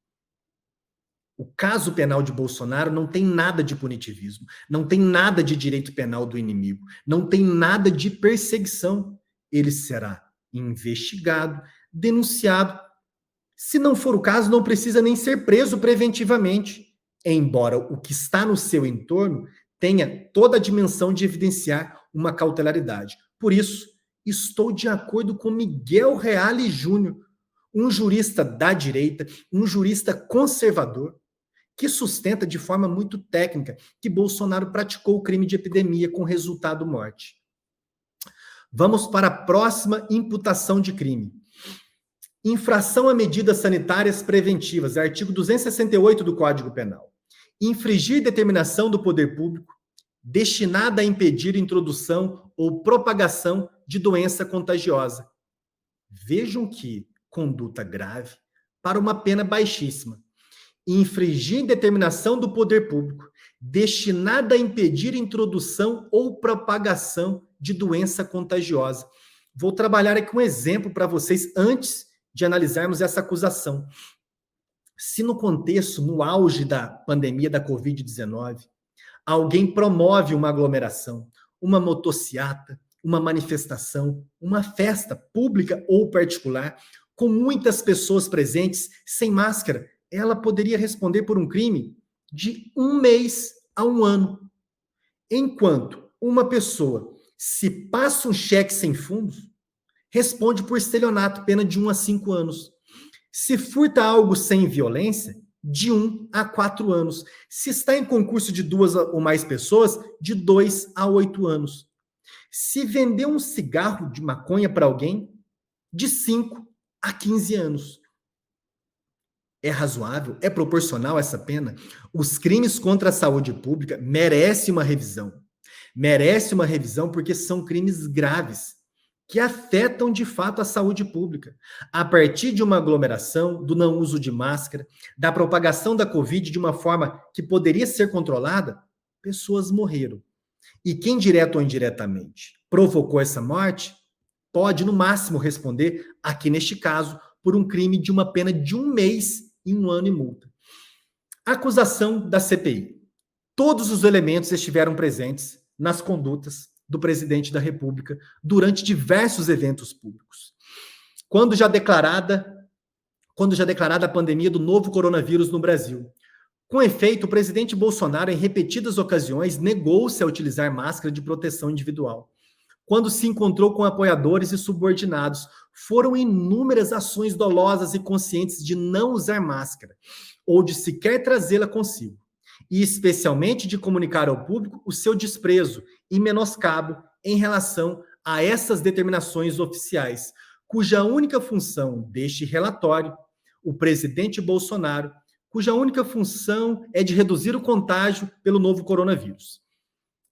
O caso penal de Bolsonaro não tem nada de punitivismo, não tem nada de direito penal do inimigo, não tem nada de perseguição. Ele será investigado, denunciado. Se não for o caso, não precisa nem ser preso preventivamente, embora o que está no seu entorno tenha toda a dimensão de evidenciar uma cautelaridade. Por isso, estou de acordo com Miguel Reale Júnior, um jurista da direita, um jurista conservador, que sustenta de forma muito técnica que Bolsonaro praticou o crime de epidemia com resultado morte. Vamos para a próxima imputação de crime. Infração a medidas sanitárias preventivas, artigo 268 do Código Penal. Infringir determinação do poder público destinada a impedir introdução ou propagação de doença contagiosa. Vejam que conduta grave para uma pena baixíssima. Infringir determinação do poder público destinada a impedir introdução ou propagação de doença contagiosa. Vou trabalhar aqui um exemplo para vocês antes de analisarmos essa acusação. Se no contexto, no auge da pandemia da Covid-19, alguém promove uma aglomeração, uma motociata, uma manifestação, uma festa pública ou particular, com muitas pessoas presentes sem máscara, ela poderia responder por um crime de 1 mês a 1 ano. Enquanto uma pessoa, se passa um cheque sem fundos, responde por estelionato, pena de 1 a 5 anos. Se furta algo sem violência, de 1 a 4 anos. Se está em concurso de 2 ou mais pessoas, de 2 a 8 anos. Se vender um cigarro de maconha para alguém, de 5 a 15 anos. É razoável? É proporcional essa pena? Os crimes contra a saúde pública merecem uma revisão. Merece uma revisão porque são crimes graves, que afetam de fato a saúde pública. A partir de uma aglomeração, do não uso de máscara, da propagação da Covid de uma forma que poderia ser controlada, pessoas morreram. E quem, direto ou indiretamente, provocou essa morte, pode, no máximo, responder, aqui neste caso, por um crime de uma pena de 1 mês e 1 ano e multa. Acusação da CPI. Todos os elementos estiveram presentes nas condutas do presidente da República durante diversos eventos públicos. quando já declarada, quando já declarada a pandemia do novo coronavírus no Brasil. Com efeito, o presidente Bolsonaro, em repetidas ocasiões, negou-se a utilizar máscara de proteção individual. Quando se encontrou com apoiadores e subordinados, foram inúmeras ações dolosas e conscientes de não usar máscara, ou de sequer trazê-la consigo, e especialmente de comunicar ao público o seu desprezo e menoscabo em relação a essas determinações oficiais, cuja única função deste relatório, o presidente Bolsonaro, cuja única função é de reduzir o contágio pelo novo coronavírus.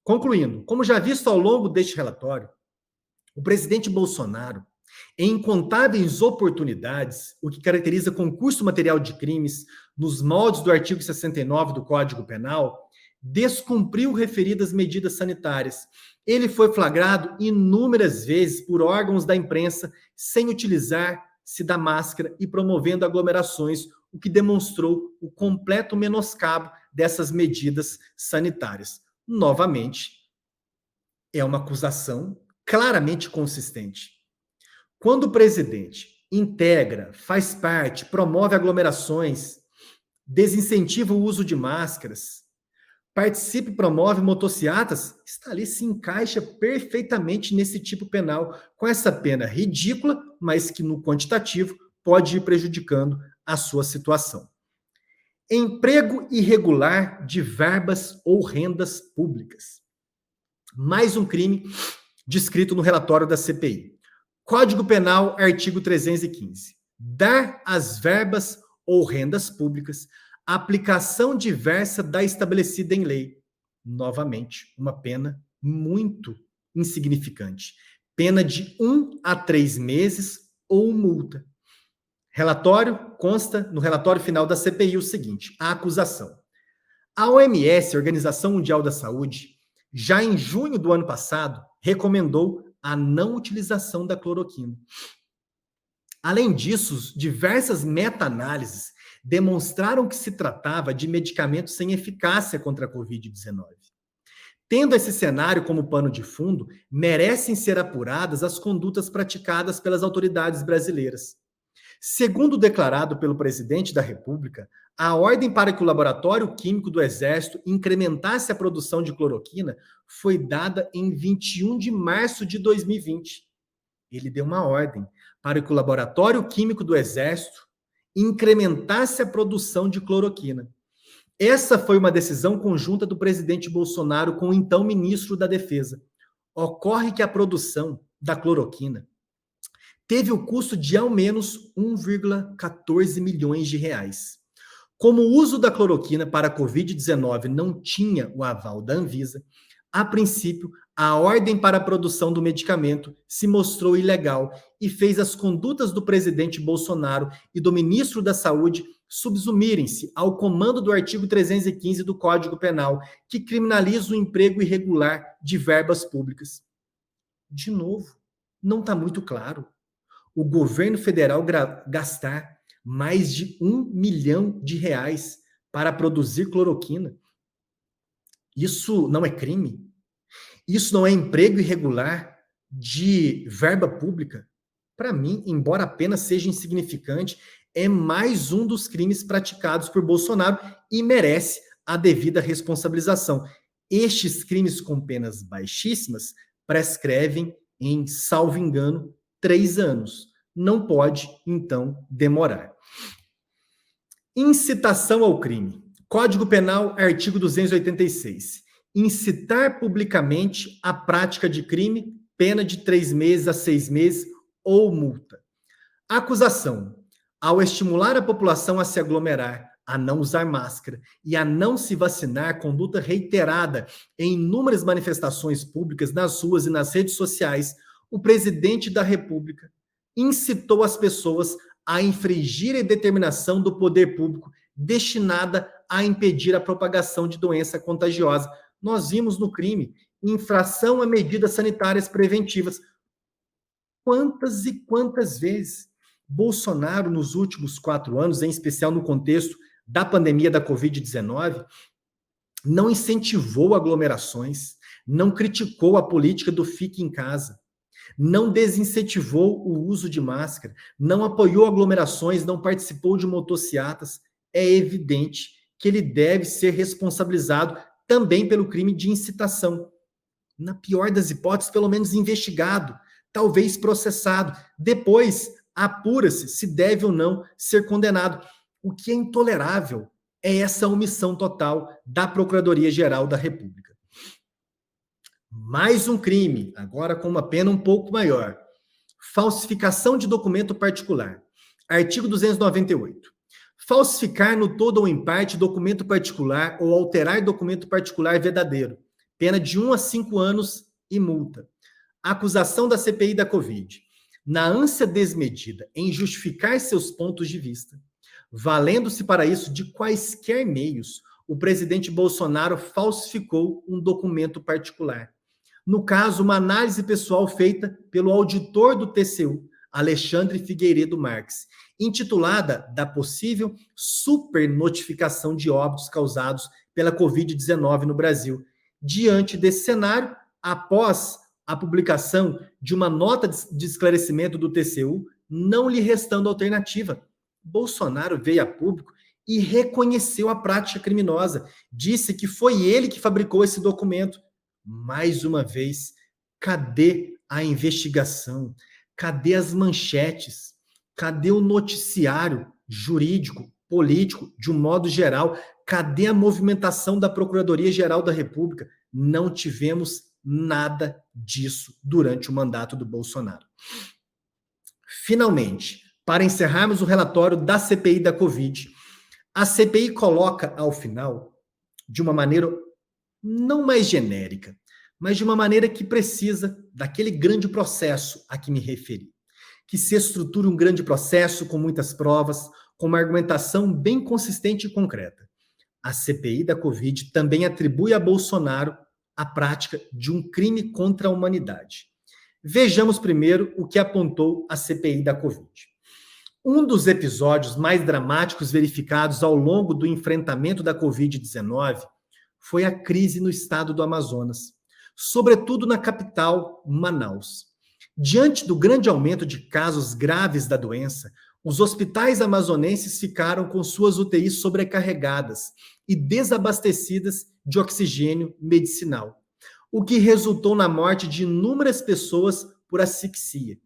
Concluindo, como já visto ao longo deste relatório, o presidente Bolsonaro, em incontáveis oportunidades, o que caracteriza concurso material de crimes, nos moldes do artigo 69 do Código Penal, descumpriu referidas medidas sanitárias. Ele foi flagrado inúmeras vezes por órgãos da imprensa sem utilizar-se da máscara e promovendo aglomerações, o que demonstrou o completo menoscabo dessas medidas sanitárias. Novamente, é uma acusação claramente consistente. Quando o presidente integra, faz parte, promove aglomerações, desincentiva o uso de máscaras, participa e promove motociatas, está ali, se encaixa perfeitamente nesse tipo penal, com essa pena ridícula, mas que no quantitativo pode ir prejudicando a sua situação. Emprego irregular de verbas ou rendas públicas. Mais um crime descrito no relatório da CPI. Código Penal, artigo 315. Dar às verbas ou rendas públicas aplicação diversa da estabelecida em lei. Novamente, uma pena muito insignificante. Pena de 1 a 3 meses ou multa. Relatório, consta no relatório final da CPI o seguinte, a acusação. A OMS, Organização Mundial da Saúde, já em junho do ano passado, recomendou a não utilização da cloroquina. Além disso, diversas meta-análises demonstraram que se tratava de medicamento sem eficácia contra a Covid-19. Tendo esse cenário como pano de fundo, merecem ser apuradas as condutas praticadas pelas autoridades brasileiras. Segundo declarado pelo presidente da República, a ordem para que o Laboratório Químico do Exército incrementasse a produção de cloroquina foi dada em 21 de março de 2020. Ele deu uma ordem para que o Laboratório Químico do Exército incrementasse a produção de cloroquina. Essa foi uma decisão conjunta do presidente Bolsonaro com o então ministro da Defesa. Ocorre que a produção da cloroquina teve o custo de ao menos 1,14 milhões de reais. Como o uso da cloroquina para a Covid-19 não tinha o aval da Anvisa, a princípio, a ordem para a produção do medicamento se mostrou ilegal e fez as condutas do presidente Bolsonaro e do ministro da Saúde subsumirem-se ao comando do artigo 315 do Código Penal, que criminaliza o emprego irregular de verbas públicas. De novo, não está muito claro. O governo federal gastar mais de 1 milhão de reais para produzir cloroquina. Isso não é crime? Isso não é emprego irregular de verba pública? Para mim, embora a pena seja insignificante, é mais um dos crimes praticados por Bolsonaro e merece a devida responsabilização. Estes crimes com penas baixíssimas prescrevem em, salvo engano, 3 anos. Não pode, então, demorar. Incitação ao crime. Código Penal, artigo 286. Incitar publicamente a prática de crime, pena de 3 meses a 6 meses ou multa. Acusação. Ao estimular a população a se aglomerar, a não usar máscara e a não se vacinar, conduta reiterada em inúmeras manifestações públicas nas ruas e nas redes sociais, o presidente da República incitou as pessoas a infringirem determinação do poder público destinada a impedir a propagação de doença contagiosa. Nós vimos no crime infração a medidas sanitárias preventivas. Quantas e quantas vezes Bolsonaro, nos últimos 4 anos, em especial no contexto da pandemia da Covid-19, não incentivou aglomerações, não criticou a política do fique em casa, não desincentivou o uso de máscara, não apoiou aglomerações, não participou de motociatas, é evidente que ele deve ser responsabilizado também pelo crime de incitação. Na pior das hipóteses, pelo menos investigado, talvez processado. Depois, apura-se se deve ou não ser condenado. O que é intolerável é essa omissão total da Procuradoria-Geral da República. Mais um crime, agora com uma pena um pouco maior. Falsificação de documento particular. Artigo 298. Falsificar no todo ou em parte documento particular ou alterar documento particular verdadeiro. Pena de 1 a 5 anos e multa. Acusação da CPI da Covid. Na ânsia desmedida em justificar seus pontos de vista, valendo-se para isso de quaisquer meios, o presidente Bolsonaro falsificou um documento particular. No caso, uma análise pessoal feita pelo auditor do TCU, Alexandre Figueiredo Marques, intitulada da possível supernotificação de óbitos causados pela Covid-19 no Brasil. Diante desse cenário, após a publicação de uma nota de esclarecimento do TCU, não lhe restando alternativa, Bolsonaro veio a público e reconheceu a prática criminosa, disse que foi ele que fabricou esse documento. Mais uma vez, cadê a investigação? Cadê as manchetes? Cadê o noticiário jurídico, político, de um modo geral? Cadê a movimentação da Procuradoria-Geral da República? Não tivemos nada disso durante o mandato do Bolsonaro. Finalmente, para encerrarmos o relatório da CPI da Covid, a CPI coloca ao final, de uma maneira não mais genérica, mas de uma maneira que precisa daquele grande processo a que me referi. Que se estruture um grande processo com muitas provas, com uma argumentação bem consistente e concreta. A CPI da Covid também atribui a Bolsonaro a prática de um crime contra a humanidade. Vejamos primeiro o que apontou a CPI da Covid. Um dos episódios mais dramáticos verificados ao longo do enfrentamento da Covid-19 foi a crise no estado do Amazonas, sobretudo na capital, Manaus. Diante do grande aumento de casos graves da doença, os hospitais amazonenses ficaram com suas UTIs sobrecarregadas e desabastecidas de oxigênio medicinal, o que resultou na morte de inúmeras pessoas por asfixia.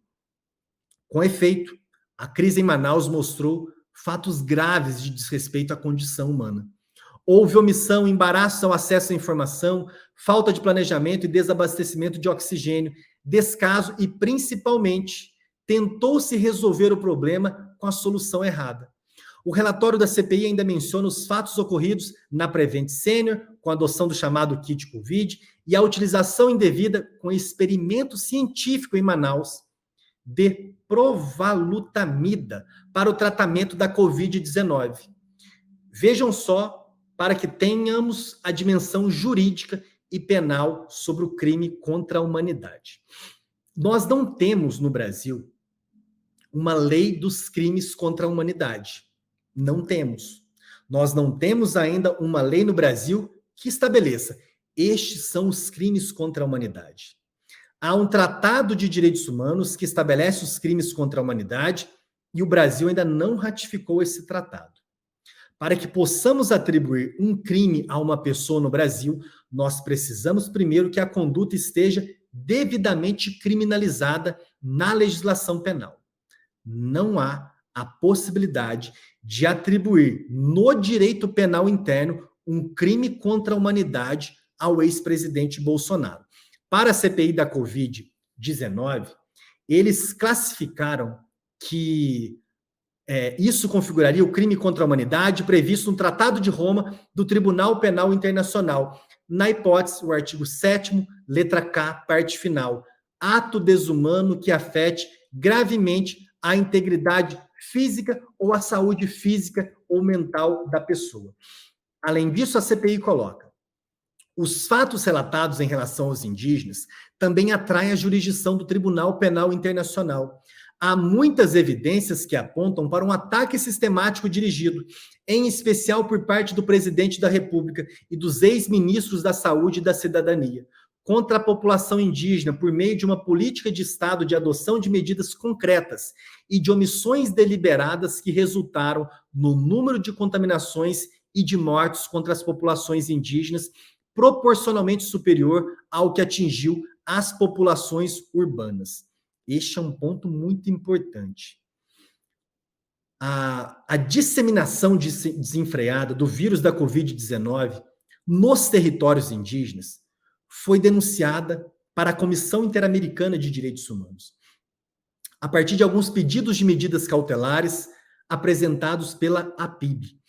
Com efeito, a crise em Manaus mostrou fatos graves de desrespeito à condição humana. Houve omissão, embaraço ao acesso à informação, falta de planejamento e desabastecimento de oxigênio, descaso e, principalmente, tentou-se resolver o problema com a solução errada. O relatório da CPI ainda menciona os fatos ocorridos na Prevent Senior, com a adoção do chamado kit Covid, e a utilização indevida com experimento científico em Manaus de provalutamida para o tratamento da Covid-19. Vejam só, para que tenhamos a dimensão jurídica e penal sobre o crime contra a humanidade. Nós não temos no Brasil uma lei dos crimes contra a humanidade. Não temos. Nós não temos ainda uma lei no Brasil que estabeleça: estes são os crimes contra a humanidade. Há um tratado de direitos humanos que estabelece os crimes contra a humanidade e o Brasil ainda não ratificou esse tratado. Para que possamos atribuir um crime a uma pessoa no Brasil, nós precisamos primeiro que a conduta esteja devidamente criminalizada na legislação penal. Não há a possibilidade de atribuir no direito penal interno um crime contra a humanidade ao ex-presidente Bolsonaro. Para a CPI da Covid-19, eles classificaram que isso configuraria o crime contra a humanidade previsto no Tratado de Roma do Tribunal Penal Internacional, na hipótese, o artigo 7º, letra K, parte final, ato desumano que afete gravemente a integridade física ou a saúde física ou mental da pessoa. Além disso, a CPI coloca: os fatos relatados em relação aos indígenas também atraem a jurisdição do Tribunal Penal Internacional. Há muitas evidências que apontam para um ataque sistemático dirigido, em especial por parte do presidente da República e dos ex-ministros da Saúde e da Cidadania, contra a população indígena por meio de uma política de Estado de adoção de medidas concretas e de omissões deliberadas que resultaram no número de contaminações e de mortes contra as populações indígenas proporcionalmente superior ao que atingiu as populações urbanas. Este é um ponto muito importante. A disseminação desenfreada do vírus da Covid-19 nos territórios indígenas foi denunciada para a Comissão Interamericana de Direitos Humanos, a partir de alguns pedidos de medidas cautelares apresentados pela APIB.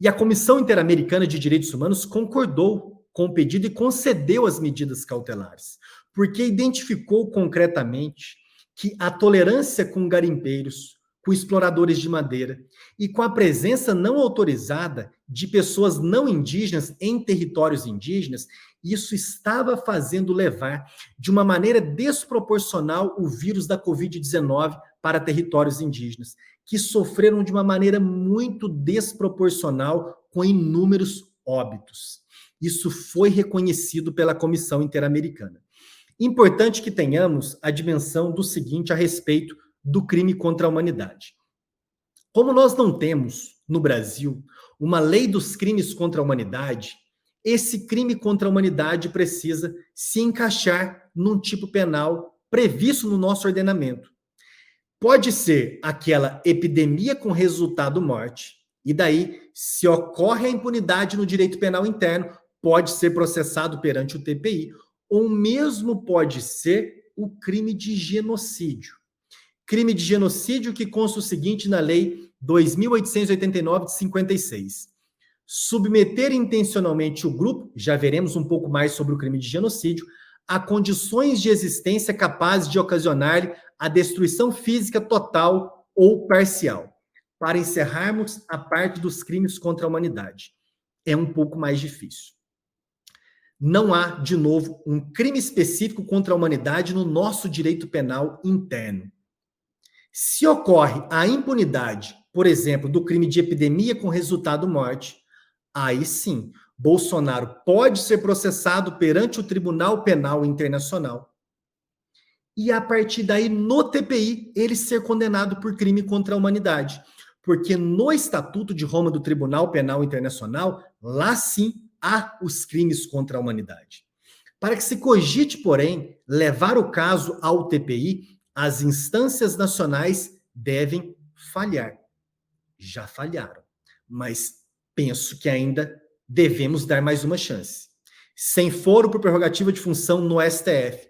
E a Comissão Interamericana de Direitos Humanos concordou com o pedido e concedeu as medidas cautelares, porque identificou concretamente que a tolerância com garimpeiros, com exploradores de madeira e com a presença não autorizada de pessoas não indígenas em territórios indígenas, isso estava fazendo levar de uma maneira desproporcional o vírus da Covid-19 para territórios indígenas, que sofreram de uma maneira muito desproporcional com inúmeros óbitos. Isso foi reconhecido pela Comissão Interamericana. Importante que tenhamos a dimensão do seguinte a respeito do crime contra a humanidade. Como nós não temos, no Brasil, uma lei dos crimes contra a humanidade, esse crime contra a humanidade precisa se encaixar num tipo penal previsto no nosso ordenamento. Pode ser aquela epidemia com resultado morte, e daí, se ocorre a impunidade no direito penal interno, pode ser processado perante o TPI, ou mesmo pode ser o crime de genocídio. Crime de genocídio que consta o seguinte na Lei 2.889 de 56. Submeter intencionalmente o grupo, já veremos um pouco mais sobre o crime de genocídio, a condições de existência capazes de ocasionar-lhe a destruição física total ou parcial. Para encerrarmos a parte dos crimes contra a humanidade. É um pouco mais difícil. Não há, de novo, um crime específico contra a humanidade no nosso direito penal interno. Se ocorre a impunidade, por exemplo, do crime de epidemia com resultado morte, aí sim, Bolsonaro pode ser processado perante o Tribunal Penal Internacional e, a partir daí, no TPI, ele ser condenado por crime contra a humanidade. Porque no Estatuto de Roma do Tribunal Penal Internacional, lá sim há os crimes contra a humanidade. Para que se cogite, porém, levar o caso ao TPI, as instâncias nacionais devem falhar. Já falharam, mas penso que ainda devemos dar mais uma chance. Sem foro por prerrogativa de função no STF,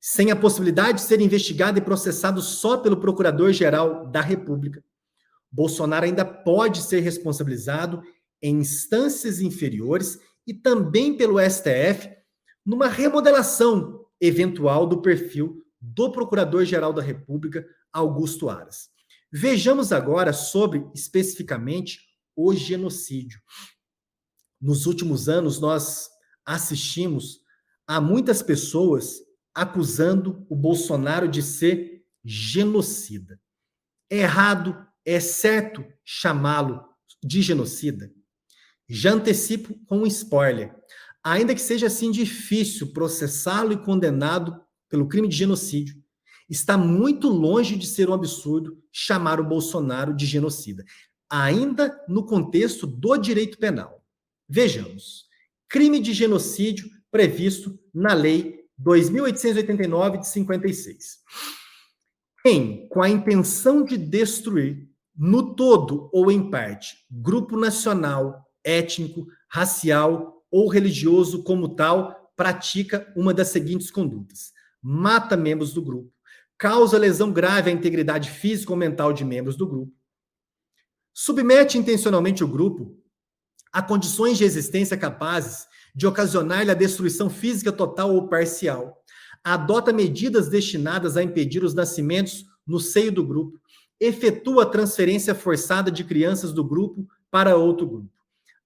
sem a possibilidade de ser investigado e processado só pelo Procurador-Geral da República, Bolsonaro ainda pode ser responsabilizado em instâncias inferiores e também pelo STF numa remodelação eventual do perfil do Procurador-Geral da República, Augusto Aras. Vejamos agora sobre, especificamente, o genocídio. Nos últimos anos, nós assistimos a muitas pessoas acusando o Bolsonaro de ser genocida. É errado, é certo chamá-lo de genocida? Já antecipo com um spoiler. Ainda que seja assim difícil processá-lo e condená-lo pelo crime de genocídio, está muito longe de ser um absurdo chamar o Bolsonaro de genocida, ainda no contexto do direito penal. Vejamos. Crime de genocídio previsto na Lei 2.889 de 56. Quem, com a intenção de destruir, no todo ou em parte, grupo nacional, étnico, racial ou religioso como tal, pratica uma das seguintes condutas: mata membros do grupo, causa lesão grave à integridade física ou mental de membros do grupo, submete intencionalmente o grupo a condições de existência capazes de ocasionar-lhe a destruição física total ou parcial, adota medidas destinadas a impedir os nascimentos no seio do grupo, efetua a transferência forçada de crianças do grupo para outro grupo.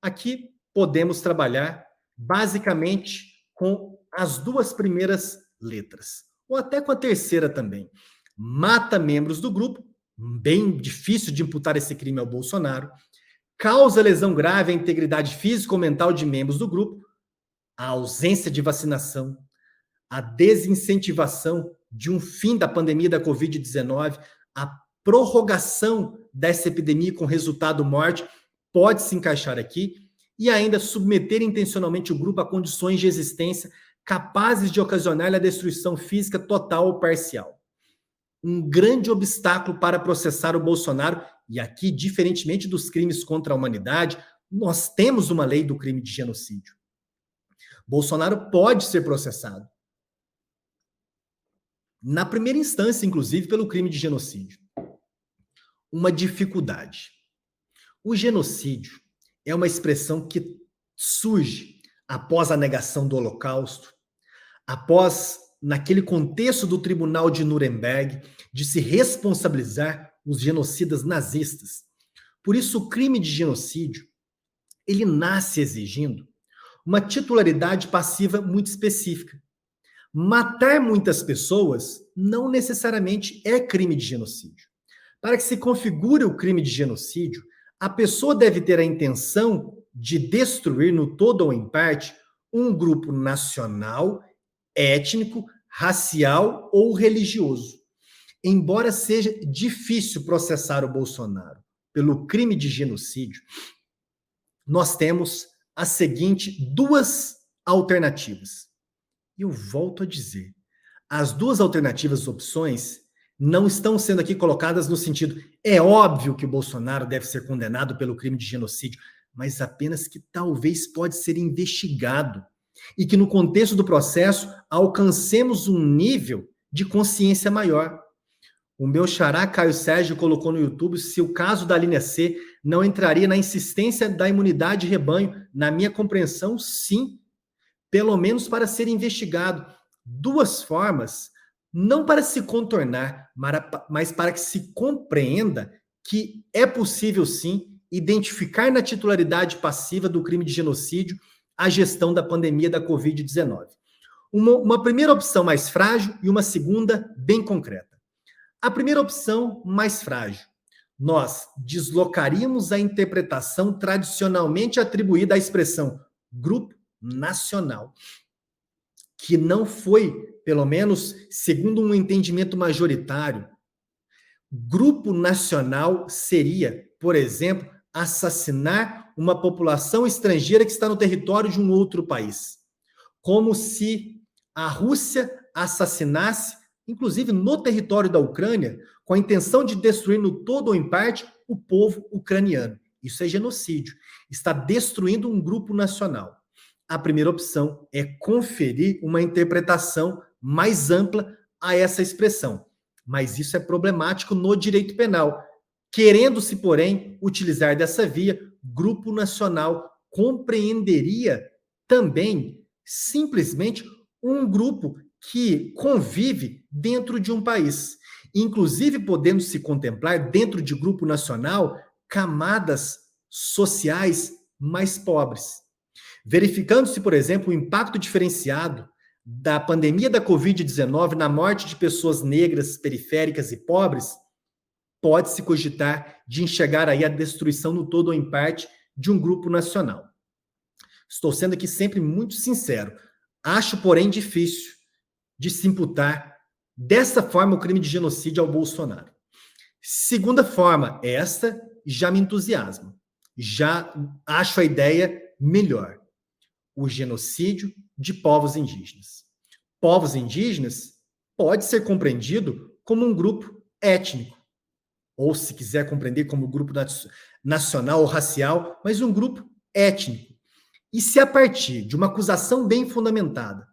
Aqui podemos trabalhar basicamente com as duas primeiras letras, ou até com a terceira também. Mata membros do grupo, bem difícil de imputar esse crime ao Bolsonaro, causa lesão grave à integridade física ou mental de membros do grupo, a ausência de vacinação, a desincentivação de um fim da pandemia da Covid-19, a prorrogação dessa epidemia com resultado morte, pode se encaixar aqui, e ainda submeter intencionalmente o grupo a condições de existência capazes de ocasionar a destruição física total ou parcial. Um grande obstáculo para processar o Bolsonaro, e aqui, diferentemente dos crimes contra a humanidade, nós temos uma lei do crime de genocídio. Bolsonaro pode ser processado. Na primeira instância, inclusive, pelo crime de genocídio. Uma dificuldade. O genocídio é uma expressão que surge após a negação do Holocausto, após, naquele contexto do Tribunal de Nuremberg, de se responsabilizar os genocidas nazistas. Por isso, o crime de genocídio, ele nasce exigindo uma titularidade passiva muito específica. Matar muitas pessoas não necessariamente é crime de genocídio. Para que se configure o crime de genocídio, a pessoa deve ter a intenção de destruir, no todo ou em parte, um grupo nacional, étnico, racial ou religioso. Embora seja difícil processar o Bolsonaro pelo crime de genocídio, nós temos a seguinte duas alternativas. Eu volto a dizer, as duas alternativas opções não estão sendo aqui colocadas no sentido, é óbvio que o Bolsonaro deve ser condenado pelo crime de genocídio, mas apenas que talvez pode ser investigado e que no contexto do processo alcancemos um nível de consciência maior. O meu xará Caio Sérgio colocou no YouTube se o caso da linha C não entraria na insistência da imunidade de rebanho. Na minha compreensão, sim, pelo menos para ser investigado. Duas formas, não para se contornar, mas para que se compreenda que é possível, sim, identificar na titularidade passiva do crime de genocídio a gestão da pandemia da Covid-19. Uma primeira opção mais frágil e uma segunda bem concreta. A primeira opção, mais frágil. Nós deslocaríamos a interpretação tradicionalmente atribuída à expressão grupo nacional, que não foi, pelo menos segundo um entendimento majoritário, grupo nacional seria, por exemplo, assassinar uma população estrangeira que está no território de um outro país. Como se a Rússia assassinasse, inclusive no território da Ucrânia, com a intenção de destruir no todo ou em parte o povo ucraniano. Isso é genocídio. Está destruindo um grupo nacional. A primeira opção é conferir uma interpretação mais ampla a essa expressão. Mas isso é problemático no direito penal. Querendo-se, porém, utilizar dessa via, grupo nacional compreenderia também, simplesmente, um grupo que convive dentro de um país, inclusive podendo se contemplar, dentro de grupo nacional, camadas sociais mais pobres. Verificando-se, por exemplo, o impacto diferenciado da pandemia da Covid-19 na morte de pessoas negras, periféricas e pobres, pode-se cogitar de enxergar aí a destruição no todo ou em parte de um grupo nacional. Estou sendo aqui sempre muito sincero. Acho, porém, difícil de se imputar dessa forma o crime de genocídio ao Bolsonaro. Segunda forma, esta já me entusiasma. Já acho a ideia melhor. O genocídio de povos indígenas. Povos indígenas pode ser compreendido como um grupo étnico, ou se quiser compreender como grupo nacional ou racial, mas um grupo étnico. E se a partir de uma acusação bem fundamentada,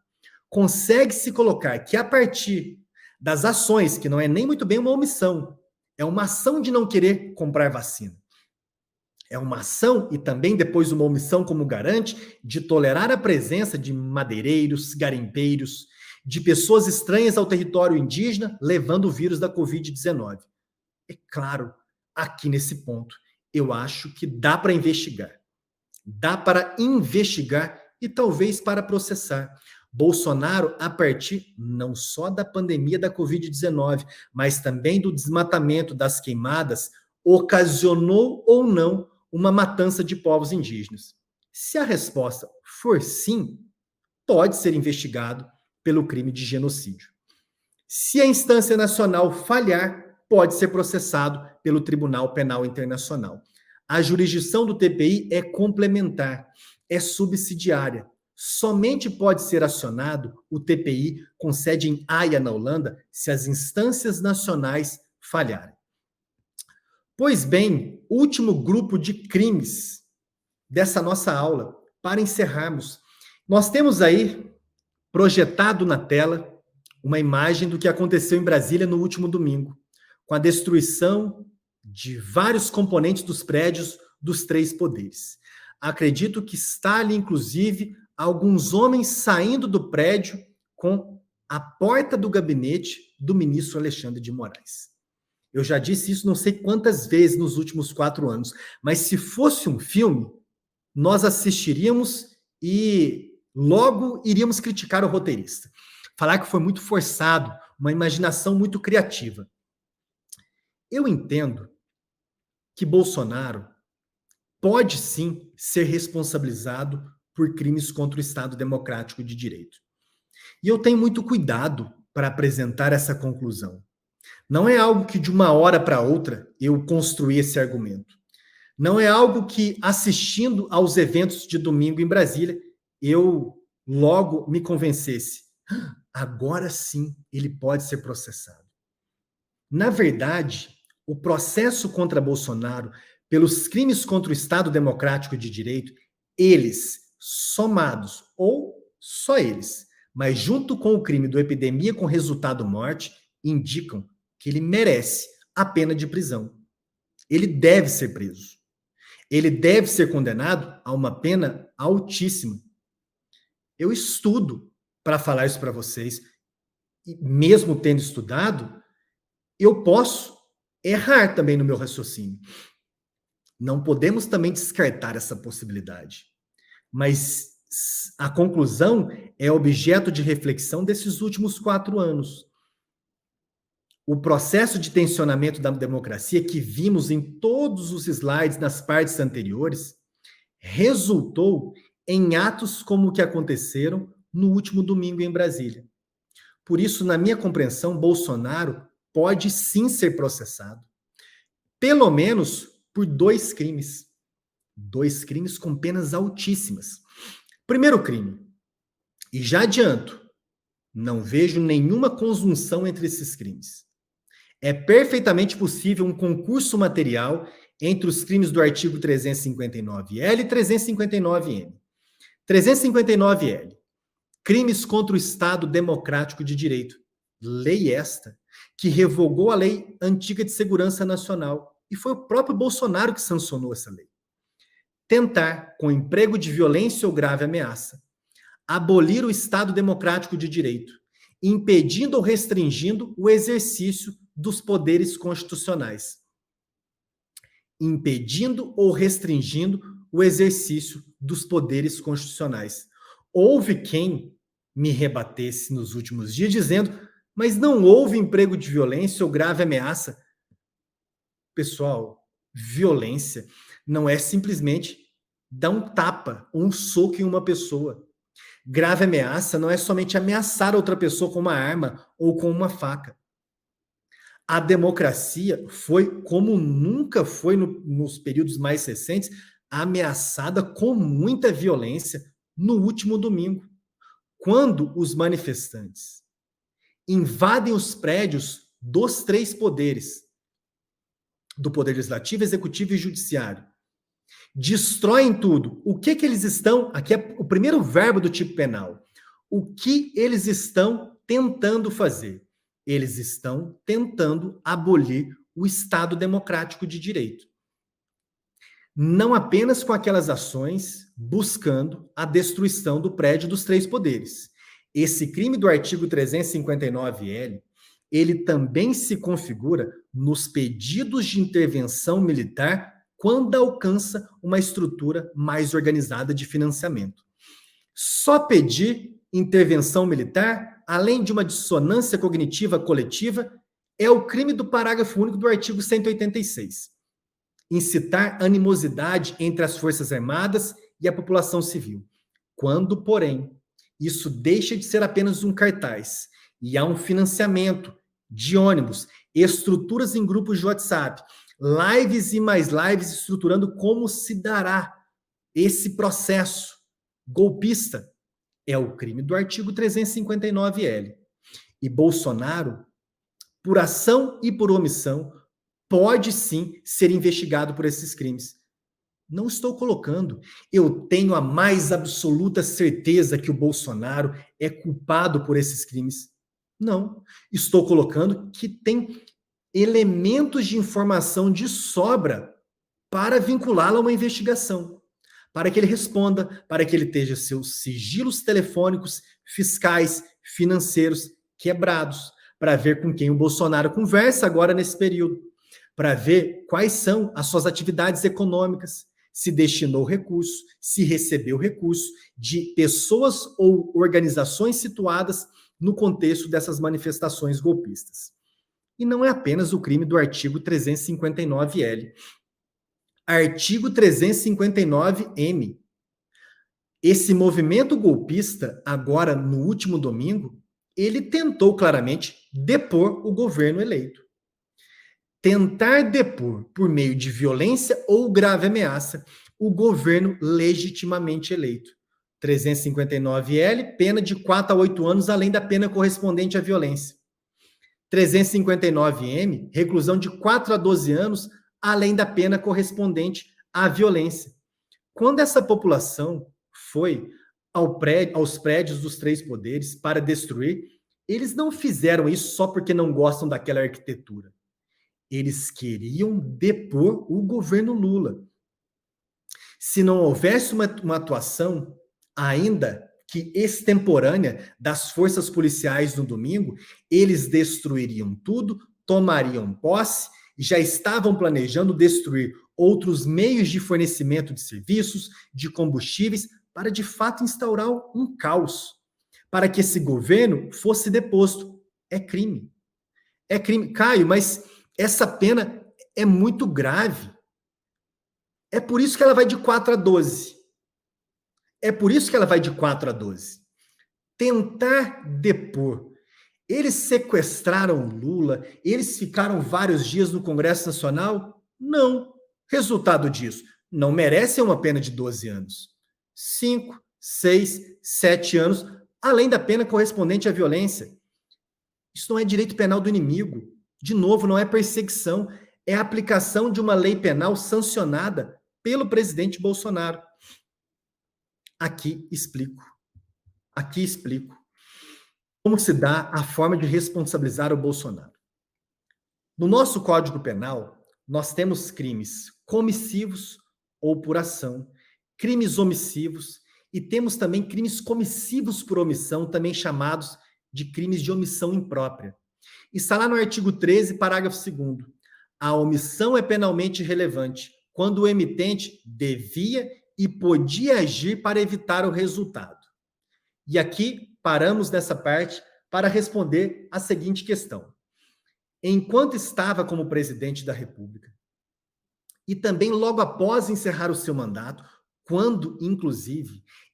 consegue-se colocar que a partir das ações, que não é nem muito bem uma omissão, é uma ação de não querer comprar vacina, é uma ação e também depois uma omissão como garante de tolerar a presença de madeireiros, garimpeiros, de pessoas estranhas ao território indígena, levando o vírus da Covid-19. É claro, aqui nesse ponto, eu acho que dá para investigar. Dá para investigar e talvez para processar. Bolsonaro, a partir não só da pandemia da Covid-19, mas também do desmatamento, das queimadas, ocasionou ou não uma matança de povos indígenas. Se a resposta for sim, pode ser investigado pelo crime de genocídio. Se a instância nacional falhar, pode ser processado pelo Tribunal Penal Internacional. A jurisdição do TPI é complementar, é subsidiária. Somente pode ser acionado o TPI com sede em Haia, na Holanda, se as instâncias nacionais falharem. Pois bem, último grupo de crimes dessa nossa aula, para encerrarmos. Nós temos aí projetado na tela uma imagem do que aconteceu em Brasília no último domingo, com a destruição de vários componentes dos prédios dos três poderes. Acredito que está ali, inclusive, alguns homens saindo do prédio com a porta do gabinete do ministro Alexandre de Moraes. Eu já disse isso não sei quantas vezes nos últimos 4 anos, mas se fosse um filme, nós assistiríamos e logo iríamos criticar o roteirista. Falar que foi muito forçado, uma imaginação muito criativa. Eu entendo que Bolsonaro pode sim ser responsabilizado por crimes contra o Estado Democrático de Direito. E eu tenho muito cuidado para apresentar essa conclusão. Não é algo que de uma hora para outra eu construí esse argumento. Não é algo que, assistindo aos eventos de domingo em Brasília, eu logo me convencesse. Agora sim ele pode ser processado. Na verdade, o processo contra Bolsonaro pelos crimes contra o Estado Democrático de Direito, eles, somados, ou só eles, mas junto com o crime do epidemia com resultado morte, indicam que ele merece a pena de prisão. Ele deve ser preso. Ele deve ser condenado a uma pena altíssima. Eu estudo para falar isso para vocês, e mesmo tendo estudado, eu posso errar também no meu raciocínio. Não podemos também descartar essa possibilidade. Mas a conclusão é objeto de reflexão desses últimos 4 anos. O processo de tensionamento da democracia que vimos em todos os slides nas partes anteriores resultou em atos como o que aconteceram no último domingo em Brasília. Por isso, na minha compreensão, Bolsonaro pode sim ser processado, pelo menos por 2 crimes. 2 crimes com penas altíssimas. Primeiro crime, e já adianto, não vejo nenhuma conjunção entre esses crimes. É perfeitamente possível um concurso material entre os crimes do artigo 359L e 359N. 359L, crimes contra o Estado Democrático de Direito. Lei esta que revogou a Lei Antiga de Segurança Nacional. E foi o próprio Bolsonaro que sancionou essa lei. Tentar, com emprego de violência ou grave ameaça, abolir o Estado Democrático de Direito, impedindo ou restringindo o exercício dos poderes constitucionais. Impedindo ou restringindo o exercício dos poderes constitucionais. Houve quem me rebatesse nos últimos dias dizendo, mas não houve emprego de violência ou grave ameaça. Pessoal, violência não é simplesmente dar um tapa, um soco em uma pessoa. Grave ameaça não é somente ameaçar outra pessoa com uma arma ou com uma faca. A democracia foi, como nunca foi nos períodos mais recentes, ameaçada com muita violência no último domingo, quando os manifestantes invadem os prédios dos 3 poderes, do Poder Legislativo, Executivo e Judiciário, destroem tudo. O que eles estão... Aqui é o primeiro verbo do tipo penal. O que eles estão tentando fazer? Eles estão tentando abolir o Estado Democrático de Direito. Não apenas com aquelas ações buscando a destruição do prédio dos 3 poderes. Esse crime do artigo 359L, ele também se configura nos pedidos de intervenção militar quando alcança uma estrutura mais organizada de financiamento. Só pedir intervenção militar, além de uma dissonância cognitiva coletiva, é o crime do parágrafo único do artigo 186. Incitar animosidade entre as Forças Armadas e a população civil. Quando, porém, isso deixa de ser apenas um cartaz e há um financiamento de ônibus, estruturas em grupos de WhatsApp, lives e mais lives estruturando como se dará esse processo golpista. É o crime do artigo 359-L. E Bolsonaro, por ação e por omissão, pode sim ser investigado por esses crimes. Não estou colocando. Eu tenho a mais absoluta certeza que o Bolsonaro é culpado por esses crimes. Não. Estou colocando que tem elementos de informação de sobra para vinculá-lo a uma investigação, para que ele responda, para que ele tenha seus sigilos telefônicos, fiscais, financeiros quebrados, para ver com quem o Bolsonaro conversa agora nesse período, para ver quais são as suas atividades econômicas, se destinou recurso, se recebeu recurso de pessoas ou organizações situadas no contexto dessas manifestações golpistas. E não é apenas o crime do artigo 359-L. Artigo 359-M. Esse movimento golpista, agora no último domingo, ele tentou claramente depor o governo eleito. Tentar depor por meio de violência ou grave ameaça o governo legitimamente eleito. 359-L, pena de 4 a 8 anos, além da pena correspondente à violência. 359-M, reclusão de 4 a 12 anos, além da pena correspondente à violência. Quando essa população foi aos prédios dos 3 poderes para destruir, eles não fizeram isso só porque não gostam daquela arquitetura. Eles queriam depor o governo Lula. Se não houvesse uma atuação, ainda que extemporânea, das forças policiais no domingo, eles destruiriam tudo, tomariam posse e já estavam planejando destruir outros meios de fornecimento de serviços, de combustíveis, para de fato instaurar um caos, para que esse governo fosse deposto. É crime. É crime. Caio, mas essa pena é muito grave. É por isso que ela vai de 4 a 12. É por isso que ela vai de 4 a 12. Tentar depor. Eles sequestraram Lula, eles ficaram vários dias no Congresso Nacional? Não. Resultado disso, não merecem uma pena de 12 anos. 5, 6, 7 anos, além da pena correspondente à violência. Isso não é direito penal do inimigo. De novo, não é perseguição, é a aplicação de uma lei penal sancionada pelo presidente Bolsonaro. Aqui explico como se dá a forma de responsabilizar o Bolsonaro. No nosso Código Penal, nós temos crimes comissivos ou por ação, crimes omissivos e temos também crimes comissivos por omissão, também chamados de crimes de omissão imprópria. Está lá no artigo 13, parágrafo 2º. A omissão é penalmente relevante quando o emitente devia e podia agir para evitar o resultado. E aqui paramos nessa parte para responder a seguinte questão. Enquanto estava como presidente da República, e também logo após encerrar o seu mandato,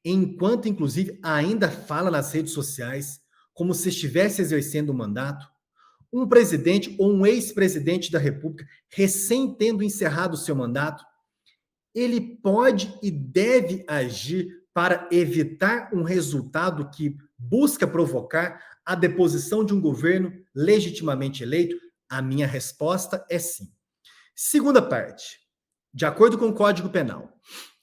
enquanto inclusive ainda fala nas redes sociais, como se estivesse exercendo o mandato, um presidente ou um ex-presidente da República, recém tendo encerrado o seu mandato, ele pode e deve agir para evitar um resultado que busca provocar a deposição de um governo legitimamente eleito? A minha resposta é sim. Segunda parte. De acordo com o Código Penal,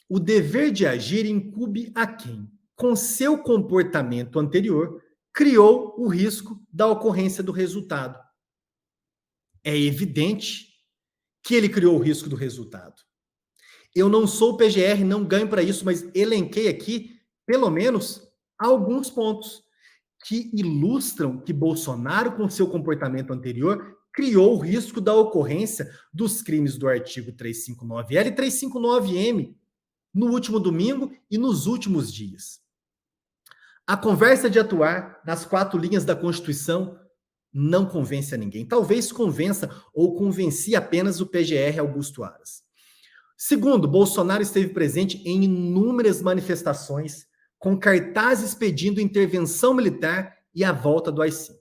o dever de agir incumbe a quem, com seu comportamento anterior, criou o risco da ocorrência do resultado. É evidente que ele criou o risco do resultado. Eu não sou o PGR, não ganho para isso, mas elenquei aqui, pelo menos, alguns pontos que ilustram que Bolsonaro, com seu comportamento anterior, criou o risco da ocorrência dos crimes do artigo 359-L e 359-M no último domingo e nos últimos dias. A conversa de atuar nas 4 linhas da Constituição não convence a ninguém. Talvez convença ou convencia apenas o PGR Augusto Aras. Segundo, Bolsonaro esteve presente em inúmeras manifestações com cartazes pedindo intervenção militar e a volta do AI-5.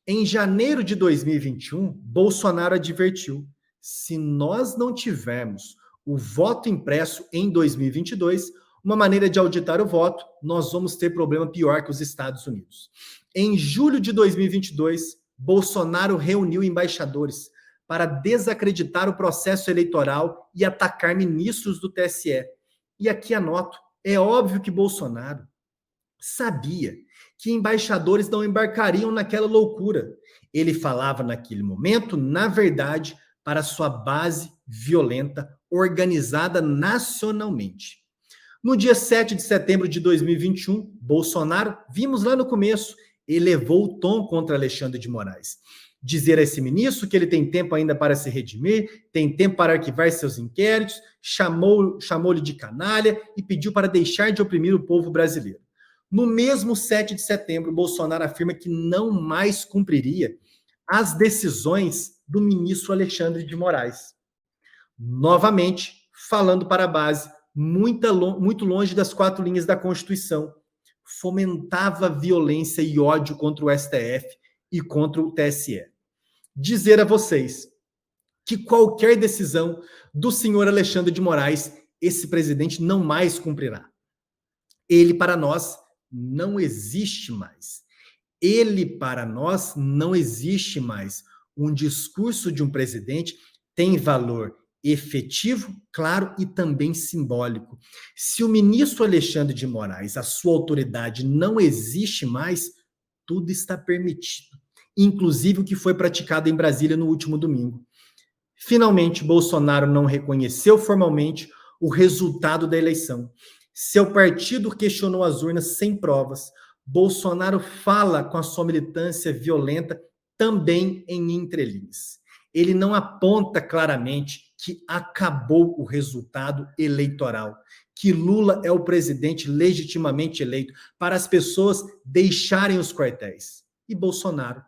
Em janeiro de 2021, Bolsonaro advertiu: se nós não tivermos o voto impresso em 2022, uma maneira de auditar o voto, nós vamos ter problema pior que os Estados Unidos. Em julho de 2022, Bolsonaro reuniu embaixadores para desacreditar o processo eleitoral e atacar ministros do TSE. E aqui anoto, é óbvio que Bolsonaro sabia que embaixadores não embarcariam naquela loucura. Ele falava naquele momento, na verdade, para sua base violenta, organizada nacionalmente. No dia 7 de setembro de 2021, Bolsonaro, vimos lá no começo, elevou o tom contra Alexandre de Moraes. Dizer a esse ministro que ele tem tempo ainda para se redimir, tem tempo para arquivar seus inquéritos, chamou-lhe de canalha e pediu para deixar de oprimir o povo brasileiro. No mesmo 7 de setembro, Bolsonaro afirma que não mais cumpriria as decisões do ministro Alexandre de Moraes. Novamente, falando para a base, muito longe das 4 linhas da Constituição, fomentava violência e ódio contra o STF e contra o TSE. Dizer a vocês que qualquer decisão do senhor Alexandre de Moraes, esse presidente não mais cumprirá. Ele, para nós, não existe mais. Ele, para nós, não existe mais. Um discurso de um presidente tem valor efetivo, claro, e também simbólico. Se o ministro Alexandre de Moraes, a sua autoridade, não existe mais, tudo está permitido, inclusive o que foi praticado em Brasília no último domingo. Finalmente, Bolsonaro não reconheceu formalmente o resultado da eleição. Seu partido questionou as urnas sem provas. Bolsonaro fala com a sua militância violenta também em entrelinhas. Ele não aponta claramente que acabou o resultado eleitoral, que Lula é o presidente legitimamente eleito, para as pessoas deixarem os quartéis. E Bolsonaro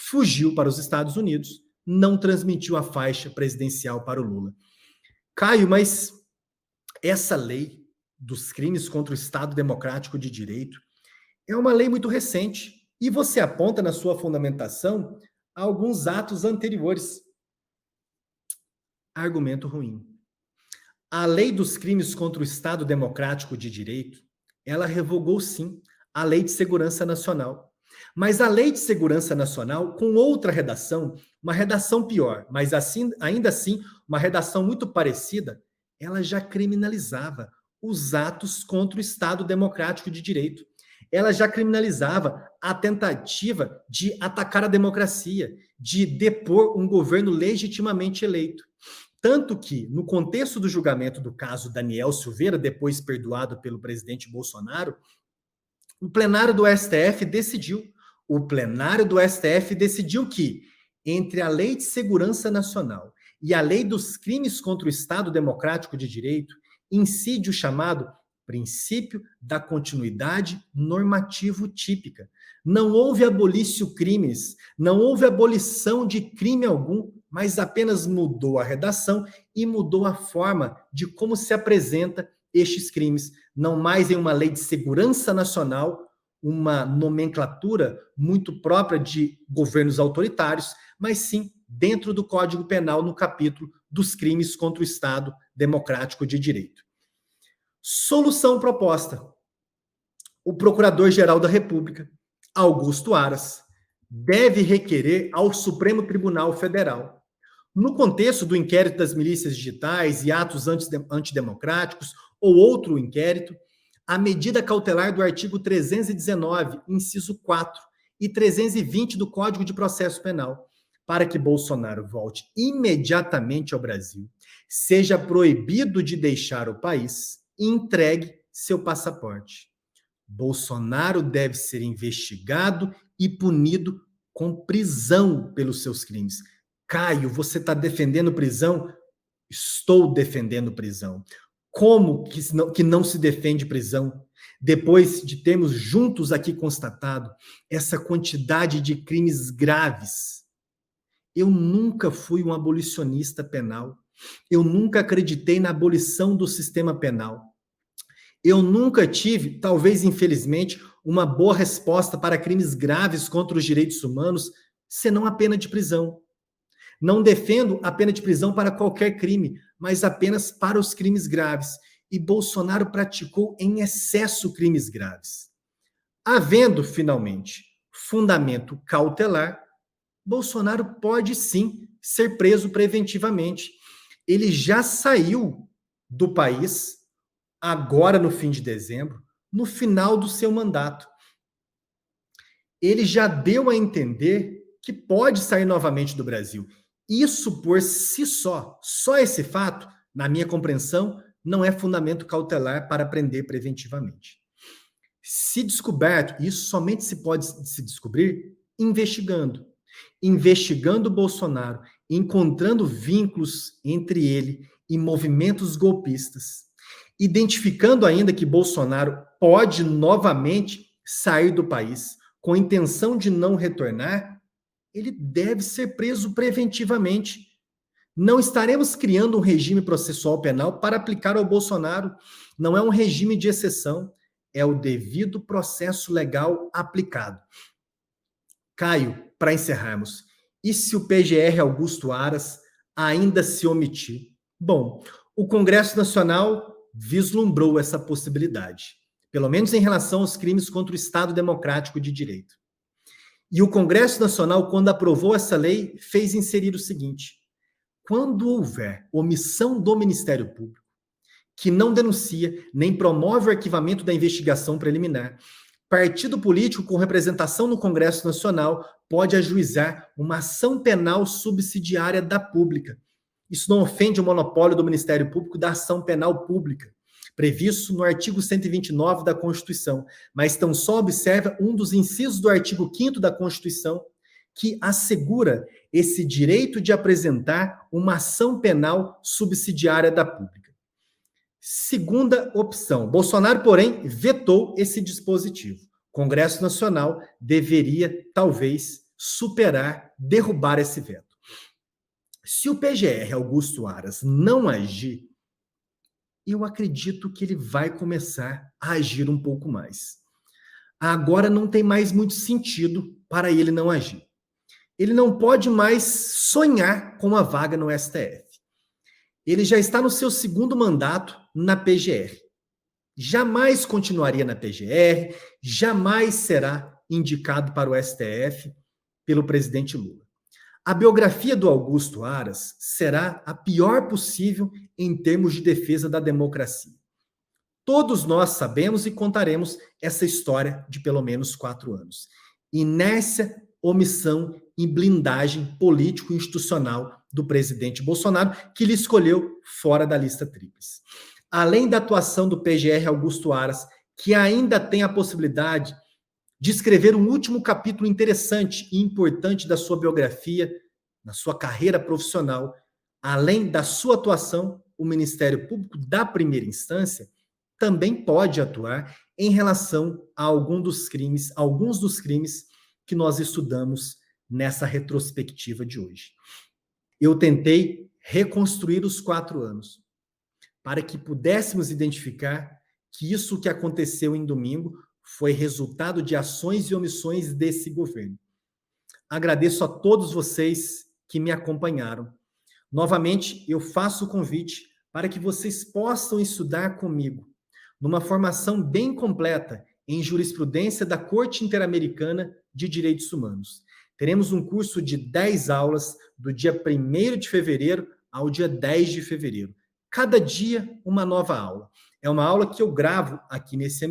fugiu para os Estados Unidos, não transmitiu a faixa presidencial para o Lula. Caio, mas essa lei dos crimes contra o Estado Democrático de Direito é uma lei muito recente e você aponta na sua fundamentação alguns atos anteriores. Argumento ruim. A lei dos crimes contra o Estado Democrático de Direito, ela revogou sim a Lei de Segurança Nacional. Mas a Lei de Segurança Nacional, com outra redação, uma redação pior, mas assim, ainda assim, uma redação muito parecida, ela já criminalizava os atos contra o Estado Democrático de Direito. Ela já criminalizava a tentativa de atacar a democracia, de depor um governo legitimamente eleito. Tanto que, no contexto do julgamento do caso Daniel Silveira, depois perdoado pelo presidente Bolsonaro, o plenário do STF decidiu. O plenário do STF decidiu que, entre a Lei de Segurança Nacional e a Lei dos Crimes contra o Estado Democrático de Direito, incide o chamado princípio da continuidade normativo típica. Não houve abolício crimes, não houve abolição de crime algum, mas apenas mudou a redação e mudou a forma de como se apresenta estes crimes. Não mais em uma lei de segurança nacional, uma nomenclatura muito própria de governos autoritários, mas sim dentro do Código Penal, no capítulo dos crimes contra o Estado Democrático de Direito. Solução proposta. O Procurador-Geral da República, Augusto Aras, deve requerer ao Supremo Tribunal Federal, no contexto do inquérito das milícias digitais e atos antidemocráticos ou outro inquérito, a medida cautelar do artigo 319, inciso 4 e 320 do Código de Processo Penal, para que Bolsonaro volte imediatamente ao Brasil, seja proibido de deixar o país e entregue seu passaporte. Bolsonaro deve ser investigado e punido com prisão pelos seus crimes. Caio, você está defendendo prisão? Estou defendendo prisão. Como que não se defende prisão? Depois de termos juntos aqui constatado essa quantidade de crimes graves. Eu nunca fui um abolicionista penal. Eu nunca acreditei na abolição do sistema penal. Eu nunca tive, talvez infelizmente, uma boa resposta para crimes graves contra os direitos humanos, senão a pena de prisão. Não defendo a pena de prisão para qualquer crime, mas apenas para os crimes graves. E Bolsonaro praticou em excesso crimes graves. Havendo, finalmente, fundamento cautelar, Bolsonaro pode sim ser preso preventivamente. Ele já saiu do país, agora no fim de dezembro, no final do seu mandato. Ele já deu a entender que pode sair novamente do Brasil. Isso por si só esse fato, na minha compreensão, não é fundamento cautelar para prender preventivamente. Se descoberto, isso somente se pode se descobrir investigando. Investigando o Bolsonaro, encontrando vínculos entre ele e movimentos golpistas, identificando ainda que Bolsonaro pode novamente sair do país com intenção de não retornar, ele deve ser preso preventivamente. Não estaremos criando um regime processual penal para aplicar ao Bolsonaro. Não é um regime de exceção, é o devido processo legal aplicado. Caio, para encerrarmos, e se o PGR Augusto Aras ainda se omitir? Bom, o Congresso Nacional vislumbrou essa possibilidade, pelo menos em relação aos crimes contra o Estado Democrático de Direito. E o Congresso Nacional, quando aprovou essa lei, fez inserir o seguinte: quando houver omissão do Ministério Público, que não denuncia nem promove o arquivamento da investigação preliminar, partido político com representação no Congresso Nacional pode ajuizar uma ação penal subsidiária da pública. Isso não ofende o monopólio do Ministério Público da ação penal pública, previsto no artigo 129 da Constituição, mas tão só observa um dos incisos do artigo 5º da Constituição, que assegura esse direito de apresentar uma ação penal subsidiária da pública. Segunda opção. Bolsonaro, porém, vetou esse dispositivo. O Congresso Nacional deveria, talvez, derrubar esse veto. Se o PGR Augusto Aras não agir, eu acredito que ele vai começar a agir um pouco mais. Agora não tem mais muito sentido para ele não agir. Ele não pode mais sonhar com uma vaga no STF. Ele já está no seu segundo mandato na PGR. Jamais continuaria na PGR, jamais será indicado para o STF pelo presidente Lula. A biografia do Augusto Aras será a pior possível em termos de defesa da democracia. Todos nós sabemos e contaremos essa história de pelo menos 4 anos. Inércia, omissão e blindagem político-institucional do presidente Bolsonaro, que lhe escolheu fora da lista tríplice. Além da atuação do PGR Augusto Aras, que ainda tem a possibilidade de escrever um último capítulo interessante e importante da sua biografia, na sua carreira profissional, além da sua atuação, o Ministério Público da primeira instância também pode atuar em relação a alguns dos crimes que nós estudamos nessa retrospectiva de hoje. Eu tentei reconstruir os 4 anos, para que pudéssemos identificar que isso que aconteceu em domingo foi resultado de ações e omissões desse governo. Agradeço a todos vocês que me acompanharam. Novamente, eu faço o convite para que vocês possam estudar comigo, numa formação bem completa em jurisprudência da Corte Interamericana de Direitos Humanos. Teremos um curso de 10 aulas do dia 1º de fevereiro ao dia 10 de fevereiro. Cada dia, uma nova aula. É uma aula que eu gravo aqui nesse